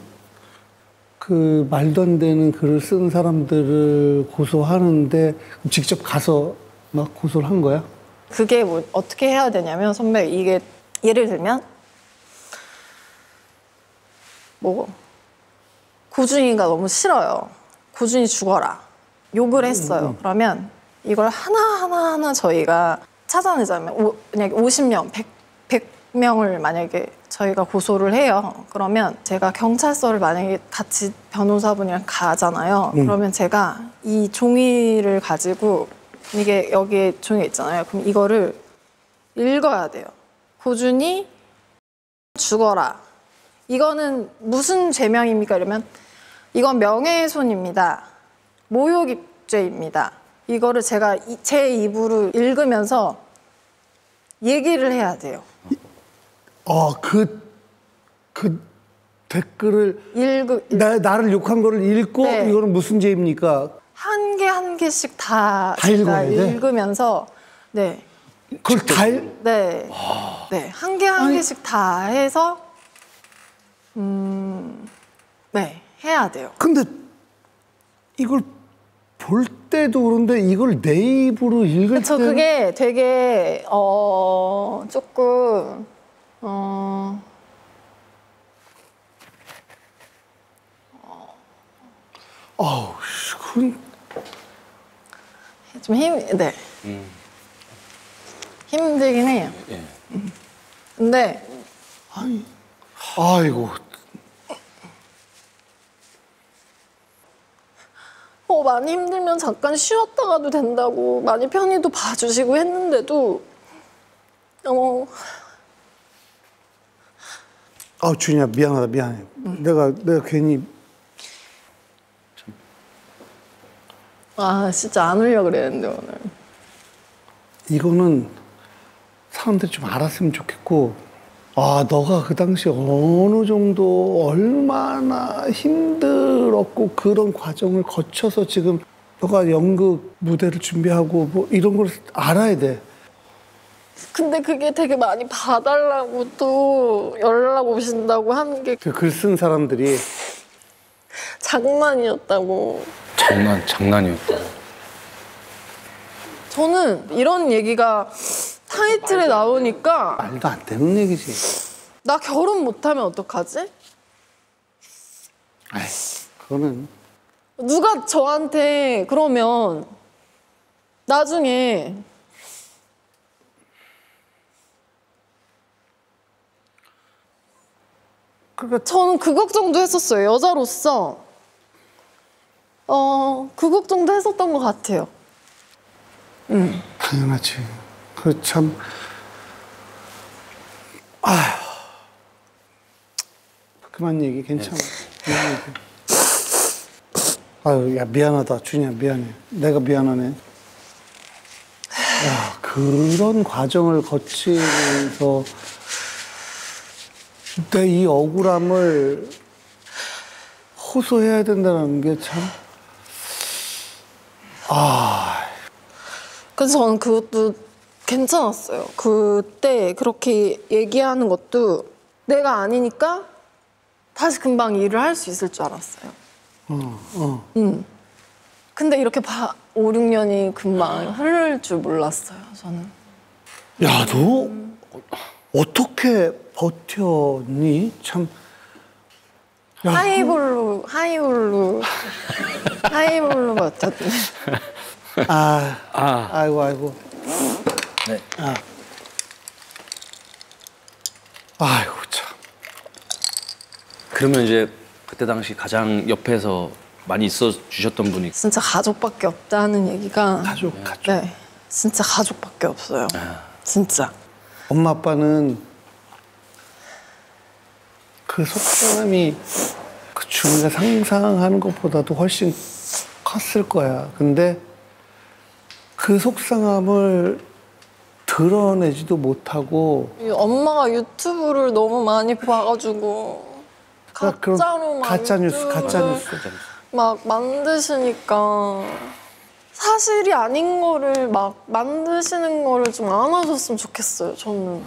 그 말도 안 되는 글을 쓴 사람들을 고소하는데 직접 가서 막 고소를 한 거야? 그게 뭐 어떻게 해야 되냐면 선배 이게 예를 들면 뭐 고준이가 너무 싫어요. 고준이 죽어라. 욕을 했어요. 그러면 이걸 하나하나 저희가 찾아내자면 만약에 50명, 100명을 만약에 저희가 고소를 해요. 그러면 제가 경찰서를 만약에 같이 변호사분이랑 가잖아요. 그러면 제가 이 종이를 가지고 이게 여기에 종이 있잖아요. 그럼 이거를 읽어야 돼요. 고준이 죽어라. 이거는 무슨 죄명입니까? 이러면 이건 명예훼손입니다. 모욕죄입니다. 이거를 제가 제 입으로 읽으면서 얘기를 해야 돼요. 그 댓글을 나를 욕한 거를 읽고 네. 이거는 무슨 죄입니까? 한 개 한 개씩 다 읽어야 돼? 읽으면서 네. 그걸 다 네. 네. 한 개 한 개씩 다 해서 네. 해야 돼요. 근데 이걸 볼 때도 그런데 이걸 내 입으로 읽을 그렇죠. 때는 그게 되게 조금 아우, 그건 좀 네. 힘들긴 해요. 예. 근데 아이고. 많이 힘들면 잠깐 쉬었다 가도 된다고 많이 편의도 봐주시고 했는데도 준이야 미안하다 미안해. 내가 괜히 진짜 안 울려 그랬는데 오늘. 이거는 사람들이 좀 알았으면 좋겠고 너가 그 당시 어느 정도 얼마나 힘들었고 그런 과정을 거쳐서 지금 너가 연극 무대를 준비하고 뭐 이런 걸 알아야 돼. 근데 그게 되게 많이 봐달라고 또 연락 오신다고 하는 게 그 글 쓴 사람들이 장난이었다고. 장난이었다. 저는 이런 얘기가 타이틀에 나오니까 말도 안 되는 얘기지. 나 결혼 못하면 어떡하지? 아이, 그거는 누가 저한테 그러면 나중에 그러니까 저는 그 걱정도 했었어요. 여자로서 그 걱정도 했었던 것 같아요. 당연하지. 그 참, 아휴. 그만 얘기 괜찮아. 그만 얘기. 아유, 야 미안하다, 준이야 미안해. 내가 미안하네. 야 그런 과정을 거치면서 내 이 억울함을 호소해야 된다는 게 참. 그래서 저는 그것도 괜찮았어요. 그때 그렇게 얘기하는 것도 내가 아니니까 다시 금방 일을 할 수 있을 줄 알았어요. 근데 이렇게 5, 6년이 금방 흐를 줄 몰랐어요, 저는. 야, 너 어떻게 버텼니? 참. 야, 하이볼로 버텼더니. 아이고. 네. 아이고, 참. 그러면 이제 그때 당시 가장 옆에서 많이 있어 주셨던 분이 진짜 가족밖에 없다는 얘기가. 가족. 네, 진짜 가족밖에 없어요. 진짜. 엄마, 아빠는 그 속상함이 그 준이가 상상하는 것보다도 훨씬 컸을 거야. 근데 그 속상함을 드러내지도 못하고 엄마가 유튜브를 너무 많이 봐가지고 가짜로 막 가짜뉴스. 막 만드시니까 사실이 아닌 거를 막 만드시는 거를 좀 안 하셨으면 좋겠어요. 저는.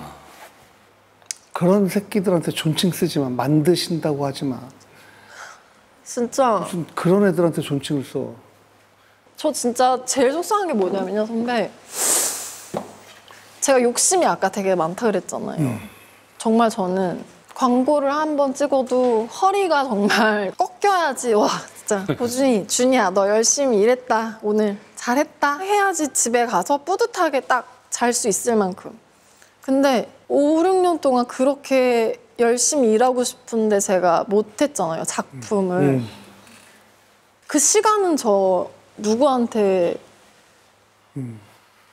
그런 새끼들한테 존칭 쓰지 마. 만드신다고 하지 마. 진짜 무슨 그런 애들한테 존칭을 써. 저 진짜 제일 속상한 게 뭐냐면요, 선배. 제가 욕심이 아까 되게 많다 그랬잖아요. 정말 저는 광고를 한 번 찍어도 허리가 정말 꺾여야지. 와, 진짜 고준이, 준이야, 너 열심히 일했다. 오늘 잘했다. 해야지 집에 가서 뿌듯하게 딱 잘 수 있을 만큼. 근데 5, 6년 동안 그렇게 열심히 일하고 싶은데 제가 못했잖아요, 작품을. 그 시간은 저 누구한테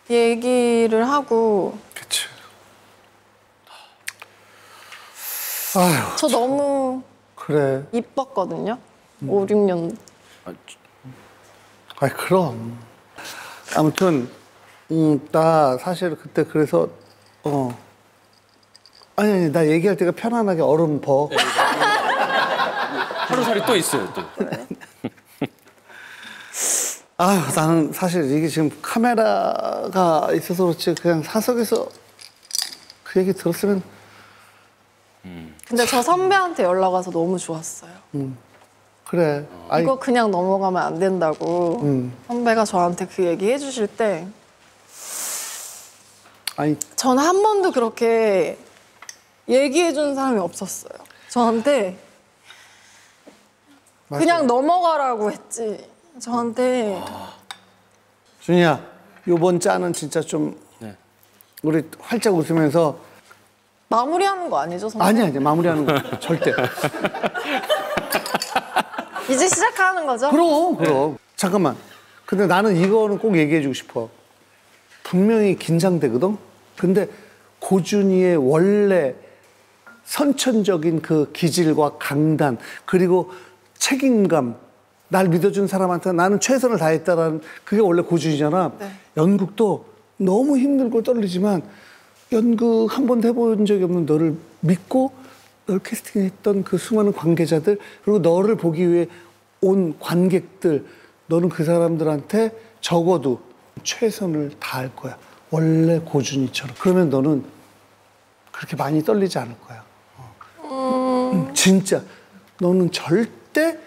얘기를 하고. 그치. 아휴. 저 너무 그래. 이뻤거든요. 5, 6년. 아이, 그럼. 아무튼, 나 사실 그때 그래서, 아니, 나 얘기할 때가 편안하게 얼음 버. 하루살이 또 있어요, 또. 아유, 나는 사실 이게 지금 카메라가 있어서 그렇지, 그냥 사석에서 그 얘기 들었으면. 근데 저 선배한테 연락 와서 너무 좋았어요. 그래. 아이, 이거 그냥 넘어가면 안 된다고. 선배가 저한테 그 얘기 해주실 때 아니, 전 한 번도 그렇게 얘기해 준 사람이 없었어요. 저한테 맞아. 그냥 넘어가라고 했지. 저한테. 준이야, 요번 짠은 진짜 좀, 네. 우리 활짝 웃으면서. 마무리하는 거 아니죠, 선배? 아니, 마무리하는 거 절대. 이제 시작하는 거죠? 그럼. 잠깐만. 근데 나는 이거는 꼭 얘기해주고 싶어. 분명히 긴장되거든? 근데 고준이의 원래 선천적인 그 기질과 강단, 그리고 책임감, 날 믿어준 사람한테 나는 최선을 다했다라는 그게 원래 고준이잖아. 네. 연극도 너무 힘들고 떨리지만 연극 한 번도 해본 적이 없는 너를 믿고 널 캐스팅했던 그 수많은 관계자들, 그리고 너를 보기 위해 온 관객들, 너는 그 사람들한테 적어도 최선을 다할 거야. 원래 고준이처럼. 그러면 너는 그렇게 많이 떨리지 않을 거야. 진짜 너는 절대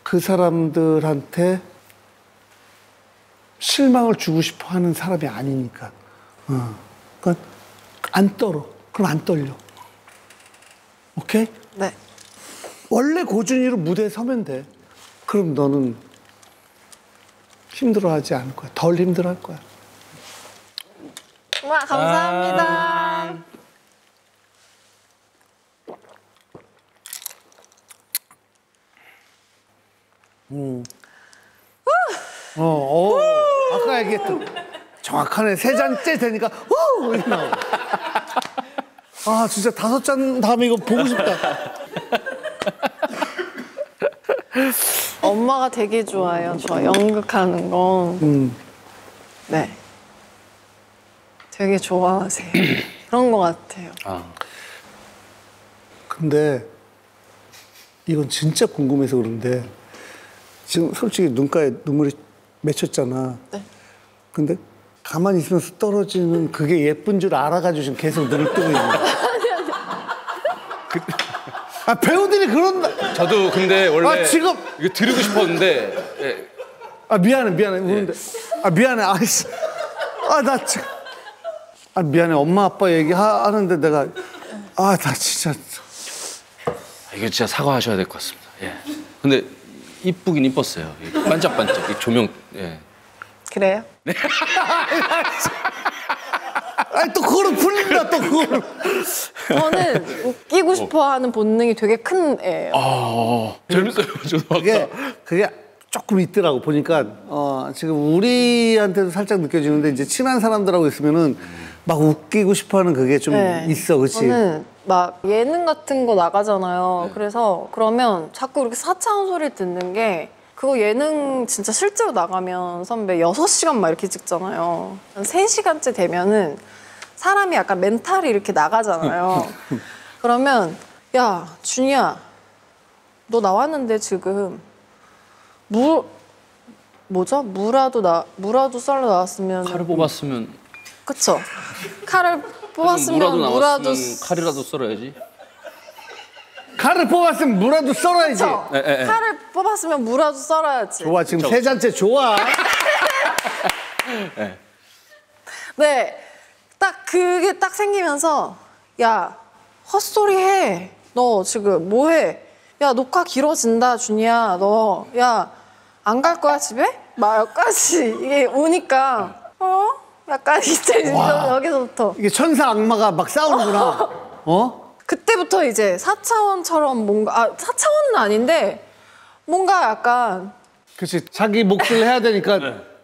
그 사람들한테 실망을 주고 싶어 하는 사람이 아니니까. 그러니까 안 떨어. 그럼 안 떨려. 오케이? 네. 원래 고준이로 무대에 서면 돼. 그럼 너는 힘들어하지 않을 거야. 덜 힘들어할 거야. 와, 감사합니다. 아까 얘기했던 정확하네. 세 잔째 되니까 후! 이렇게 나오고. 아 진짜 5잔 다음에 이거 보고 싶다. 엄마가 되게 좋아해요. 저 연극하는 거. 네. 되게 좋아하세요. 그런 것 같아요. 아, 근데 이건 진짜 궁금해서 그런데 지금 솔직히 눈가에 눈물이 맺혔잖아. 네. 근데 가만히 있으면서 떨어지는 그게 예쁜 줄 알아가지고 지금 계속 눈을 뜨고 있는 거야. 아 배우들이 그런다. 저도 근데 원래 아, 지금- 이거 드리고 싶었는데 예. 아 미안해 우는데. 아 미안해. 아이씨. 아나 지금. 아 미안해. 엄마 아빠 얘기하는데 내가 아 나 진짜. 이거 진짜 사과하셔야 될 것 같습니다. 예. 근데 이쁘긴 이뻤어요. 이 반짝반짝 이 조명. 예. 그래요? 아니 또 그거로 풀린다 또 그거로. 저는 웃기고 싶어하는 본능이 되게 큰 애예요. 재밌어요. 저도 아까. 그게 조금 있더라고 보니까 지금 우리한테도 살짝 느껴지는데 이제 친한 사람들하고 있으면은 막 웃기고 싶어하는 그게 좀 네. 있어, 그렇지? 저는 막 예능 같은 거 나가잖아요. 그래서 그러면 자꾸 이렇게 4차원 소리를 듣는 게 그거 예능 진짜 실제로 나가면 선배 6시간 막 이렇게 찍잖아요. 한 3시간째 되면은 사람이 약간 멘탈이 이렇게 나가잖아요. 그러면 야 준이야 너 나왔는데 지금 무라도 썰러 나왔으면 칼을 뽑았으면 그쵸? 칼을 뽑았으면 무라도 무라도 나왔으면 칼이라도 썰어야지. 칼을 뽑았으면 무라도 썰어야지. 그쵸? 칼을 뽑았으면 무라도 썰어야지. 좋아, 지금 세 잔째 좋아. 네, 딱 그게 딱 생기면서 야 헛소리 해. 너 지금 뭐해? 야 녹화 길어진다 준이야. 너 야 안 갈 거야 집에? 막 여기까지 이게 오니까 약간 이제 여기서부터 이게 천사 악마가 막 싸우는구나. 그때부터 이제 4차원처럼 뭔가 4차원은 아닌데 뭔가 약간 그렇지. 자기 몫을 해야 되니까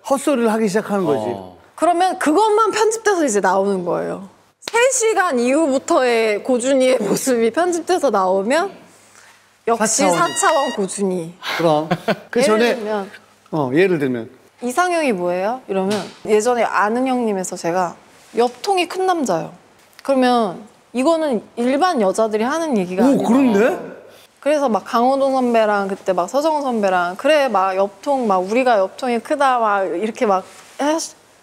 헛소리를 하기 시작하는 거지. 그러면 그것만 편집돼서 이제 나오는 거예요. 3시간 이후부터의 고준이의 모습이 편집돼서 나오면 역시 4차원 고준이. 그럼. 그 예를 전에 들면 예를 들면 이상형이 뭐예요? 이러면 예전에 아는 형님에서 제가 옆통이 큰 남자요. 그러면 이거는 일반 여자들이 하는 얘기가 오, 아니에요. 그런데? 그래서 막 강호동 선배랑 그때 막 서정훈 선배랑 그래 막 옆통 막 우리가 옆통이 크다 막 이렇게 막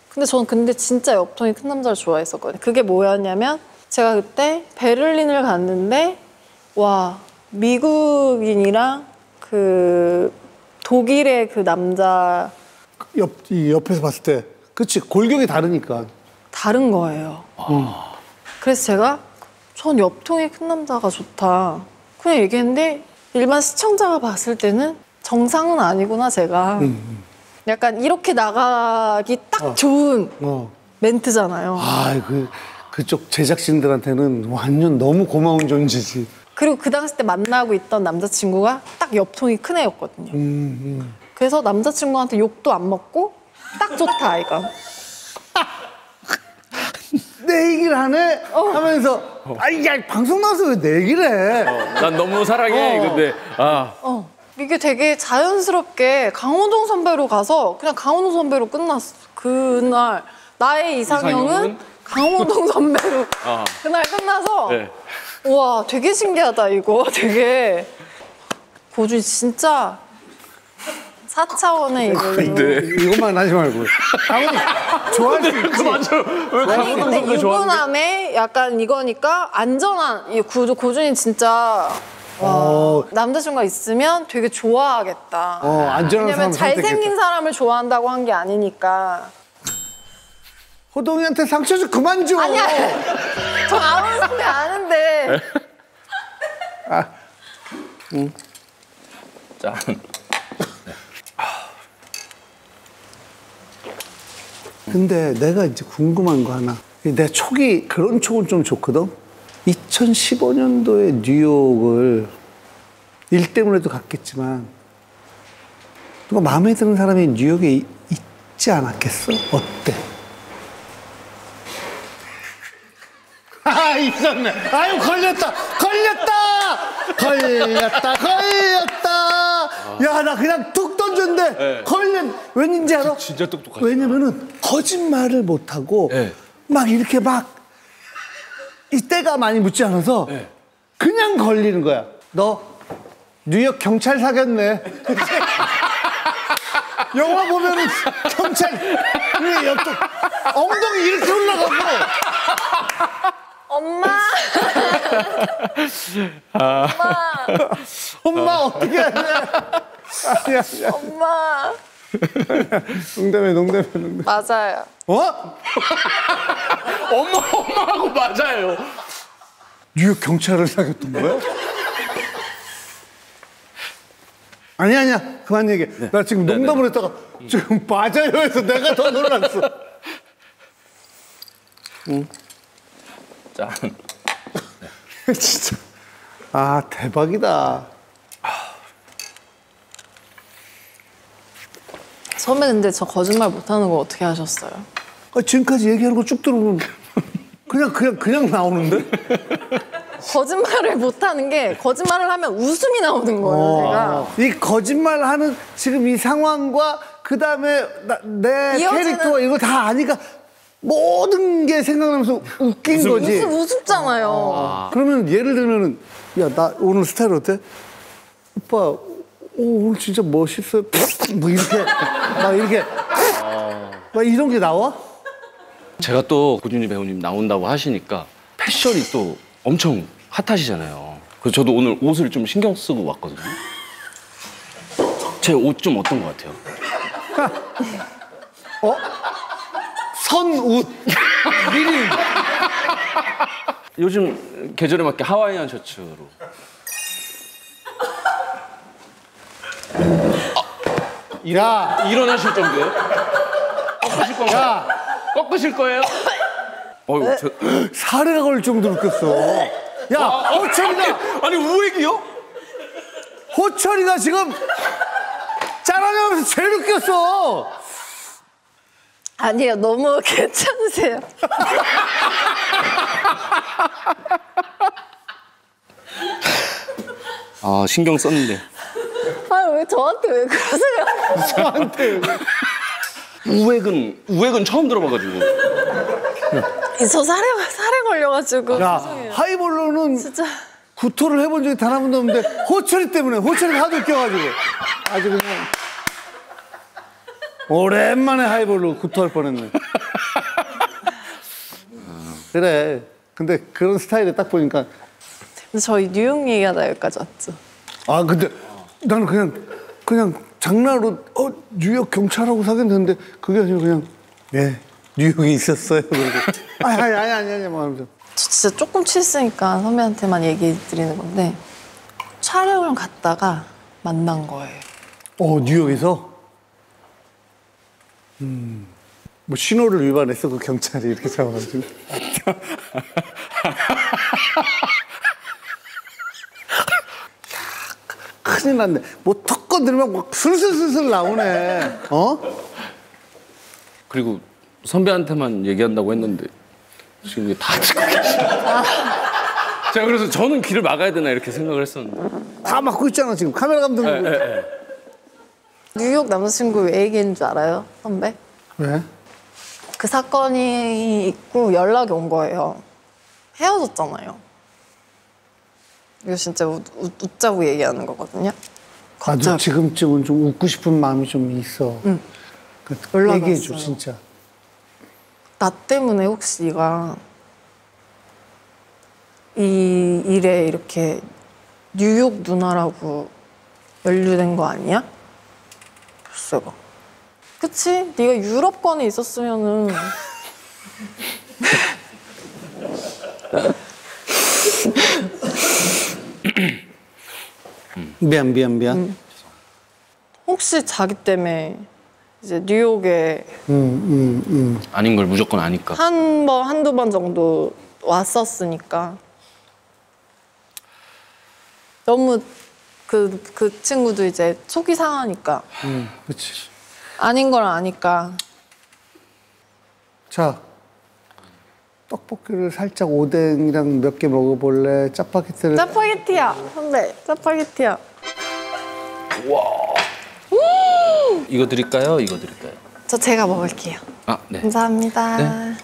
근데 저는 진짜 옆통이 큰 남자를 좋아했었거든요. 그게 뭐였냐면 제가 그때 베를린을 갔는데 와 미국인이랑 그 독일의 그 남자 이 옆에서 봤을 때 그치 골격이 다르니까. 다른 거예요. 그래서 제가 전 옆통이 큰 남자가 좋다. 그냥 얘기했는데 일반 시청자가 봤을 때는 정상은 아니구나 제가. 약간 이렇게 나가기 딱 좋은 멘트잖아요. 그쪽 제작진들한테는 완전 너무 고마운 존재지. 그리고 그 당시 때 만나고 있던 남자친구가 딱 옆통이 큰 애였거든요. 그래서 남자친구한테 욕도 안 먹고 딱 좋다 아이가. 내 얘기를 하네? 하면서 야 방송 나와서 왜 내 얘기를 해? 난 너무 사랑해. 근데 이게 되게 자연스럽게 강호동 선배로 가서 그냥 강호동 선배로 끝났어. 그날 나의 이상형은 강호동 선배로 그날 끝나서 네. 우와 되게 신기하다 이거 되게 고준이 진짜 4차원의 이걸로. 이것만 하지 말고. 아무리 좋아할 수 있지. 맞아요. 왜 아니 근데 강호동 좋아하는데? 유부남의 약간 이거니까 안전한 이 고준이 진짜 와, 남자친구가 있으면 되게 좋아하겠다. 안전한 왜냐면 사람 잘생긴 선택했다. 사람을 좋아한다고 한 게 아니니까. 호동이한테 상처 좀 그만 줘. 아니야. 저 아무 상대 아는데. 자, 근데 내가 이제 궁금한 거 하나. 내 촉이 그런 촉은 좀 좋거든. 2015년도에 뉴욕을 일 때문에도 갔겠지만 누가 마음에 드는 사람이 뉴욕에 있지 않았겠어? 어때? 아 있었네. 아유 걸렸다. 야 나 그냥 툭 던졌는데 네. 왠지 알아? 진짜 똑똑하시다. 왜냐면은 거짓말을 못하고 네. 막 이렇게 막 이때가 많이 묻지 않아서 네. 그냥 걸리는 거야. 너 뉴욕 경찰 사귀었네. 영화 보면은 경찰 왜 옆도 엉덩이 이렇게 올라가고 엄마. 엄마 어떻게 하냐. 아니야. 엄마. 농담해. 맞아요. 어? 엄마하고 맞아요. 뉴욕 경찰을 사귀었던 거야? 아니야. 그만 얘기해. 나 지금 농담을 했다가 지금 맞아요 해서 내가 더 놀랐어. 자, 진짜. 아, 대박이다. 선배 근데 저 거짓말 못하는 거 어떻게 하셨어요? 지금까지 얘기하는 거 쭉 들어보면 그냥 나오는데? 거짓말을 못하는 게 거짓말을 하면 웃음이 나오는 거예요. 제가. 이 거짓말하는 지금 이 상황과 그 다음에 내 이어지는- 캐릭터가 이거 다 아니까 모든 게 생각나면서 웃긴 거지. 우습잖아요. 그러면 예를 들면은 야 나 오늘 스타일 어때? 오빠 오늘 진짜 멋있어요. 뭐 이렇게 막 이런 게 나와? 제가 또 고준희 배우님 나온다고 하시니까 패션이 또 엄청 핫하시잖아요. 그래서 저도 오늘 옷을 좀 신경 쓰고 왔거든요. 제 옷 좀 어떤 것 같아요? 선웃 미리 요즘 계절에 맞게 하와이안 셔츠로. 야, 일어나실 정도예요? 꺾으실 건가요? 야, 꺾으실 거예요? 어휴, 사례가 걸 정도로 웃겼어. 야, 호철이가 아니 우액이요? 호철이가 지금 짜라면서 제일 웃겼어. 아니에요. 너무 괜찮으세요. 아 신경 썼는데. 아, 왜 저한테 왜 그러세요? 저한테 우액은 처음 들어봐가지고. 저 살에 걸려가지고. 야, 죄송해요. 하이볼로는 진짜. 구토를 해본 적이 단 한 번도 없는데 호철이 때문에 호철이가 하도 웃겨가지고 아주 그냥 오랜만에 하이볼로 구토할 뻔했네. 그래. 근데 그런 스타일에 딱 보니까 근데 저희 뉴욕 얘기하다 여기까지 왔죠. 아 근데 나는 그냥 장난으로 뉴욕 경찰하고 사귀었는데 그게 아니고 그냥 예 뉴욕에 있었어요. 그리고 아니 뭐 하면서 저 진짜 조금 취했으니까 선배한테만 얘기 드리는 건데 촬영을 갔다가 만난 거예요. 뉴욕에서 뭐 신호를 위반했어 그 경찰이 이렇게 잡아가지고. 큰일 났네. 뭐 턱 건드리면 막 슬슬슬슬 나오네. 그리고 선배한테만 얘기한다고 했는데 지금 이게 다 듣고 계시네. 제가 그래서 저는 귀를 막아야 되나 이렇게 생각을 했었는데. 다 막고 있잖아 지금 카메라 감독. 뉴욕 남자친구 왜 얘기했는 줄 알아요, 선배? 왜? 그 사건이 있고 연락이 온 거예요. 헤어졌잖아요. 이거 진짜 웃자고 얘기하는 거거든요. 나도 지금쯤은 좀 웃고 싶은 마음이 좀 있어. 연락 얘기해줘, 왔어요. 진짜. 나 때문에 혹시 네가 이 일에 이렇게 뉴욕 누나라고 연루된 거 아니야? 글쎄 봐. 그치? 네가 유럽권에 있었으면은 미안. 혹시 자기 때문에 이제 뉴욕에 아닌 걸 무조건 아니까. 한두 번 정도 왔었으니까 너무 그 친구도 이제 속이 상하니까 그렇지. 아닌 걸 아니까 자, 떡볶이를 살짝 오뎅이랑 몇 개 먹어볼래? 짜파게티를. 짜파게티야 선배 짜파게티야. 이거 드릴까요? 이거 드릴까요? 저 제가 먹을게요. 아, 네. 감사합니다. 네?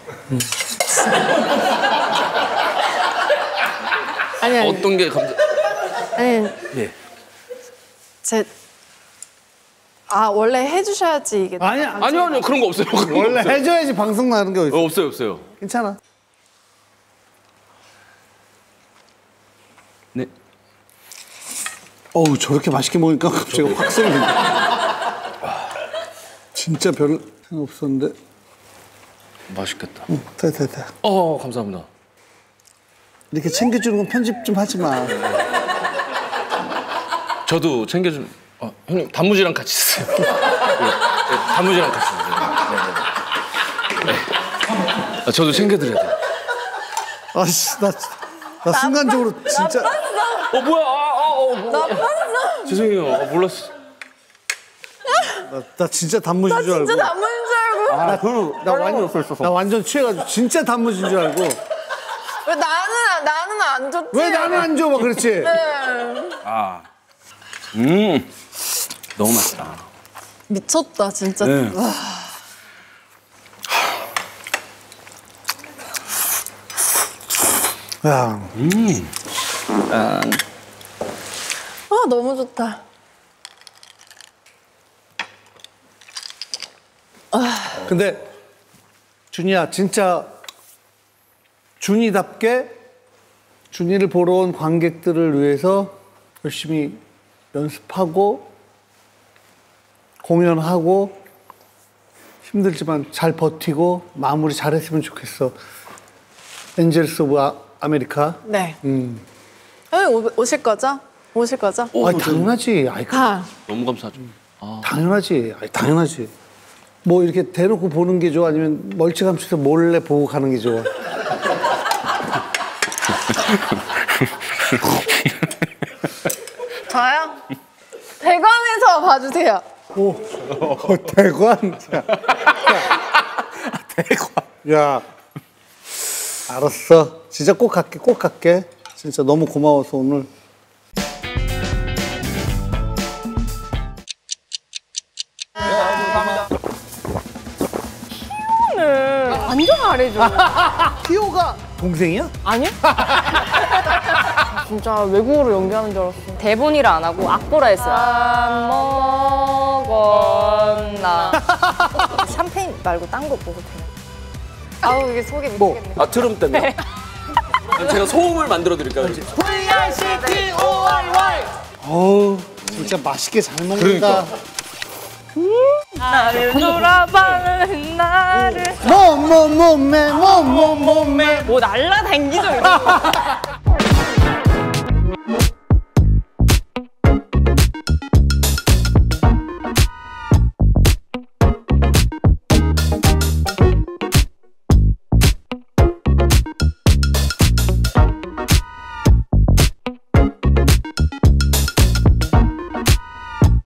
아니 어떤 게 감사? 아니 예. 원래 해주셔야지 이게. 아니야. 아니요, 그런 거 없어요. 그런 거 원래 없어요. 해줘야지 방송 나는 게 어딨어. 없어요. 괜찮아. 네. 어우, 저렇게 맛있게 먹으니까 갑자기 확 쏠린다. 진짜 별 생각 없었는데. 맛있겠다. 돼. 감사합니다. 이렇게 챙겨주는 건 편집 좀 하지 마. 저도 챙겨준. 형님 단무지랑 같이 드세요. 네, 단무지랑 같이 드세요. 네. 저도 챙겨드려야 돼. 아씨, 나 순간적으로 진짜. 뭐야? 나빴어. 죄송해요. 몰랐어. 나 진짜 단무지인 줄 알고. 진짜 단무지인 줄 알고. 나 완전 취해가지고 진짜 단무지인 줄 알고. 왜 나는 안 줬지? 왜 나는 안 줘? 막 그렇지. 너무 맛있다. 미쳤다 진짜. 네. 와. 야, 너무 좋다. 근데 준이야, 진짜 준이답게 준이를 보러 온 관객들을 위해서 열심히 연습하고 공연하고 힘들지만 잘 버티고 마무리 잘했으면 좋겠어. 엔젤스 오브 아메리카. 네. 형님 오실 거죠? 오실 거죠? 아이, 당연하지. 아이, 가. 너무 감사하죠. 당연하지. 아이, 당연하지. 뭐 이렇게 대놓고 보는 게 좋아? 아니면 멀찌감치서 몰래 보고 가는 게 좋아? 저요? 대관에서 봐주세요. 오, 대관. 대관. 야, 알았어. 진짜 꼭 갈게. 진짜 너무 고마워서 오늘. 완전 잘해줘. 티오가 동생이야? 아니요? 진짜 외국어로 연기하는 줄 알았어. 대본이라 안 하고 악보라 했어요. 안 먹었나. 샴페인 말고 딴 거 먹어도 돼요. 아우 이게 속이 미치겠네. 트름 때문에. 제가 소음을 만들어 드릴까요? 어우, 진짜 맛있게 잘 먹는다. 나를 돌아봐는 나를 몸매. 뭐 날라다니죠 이거.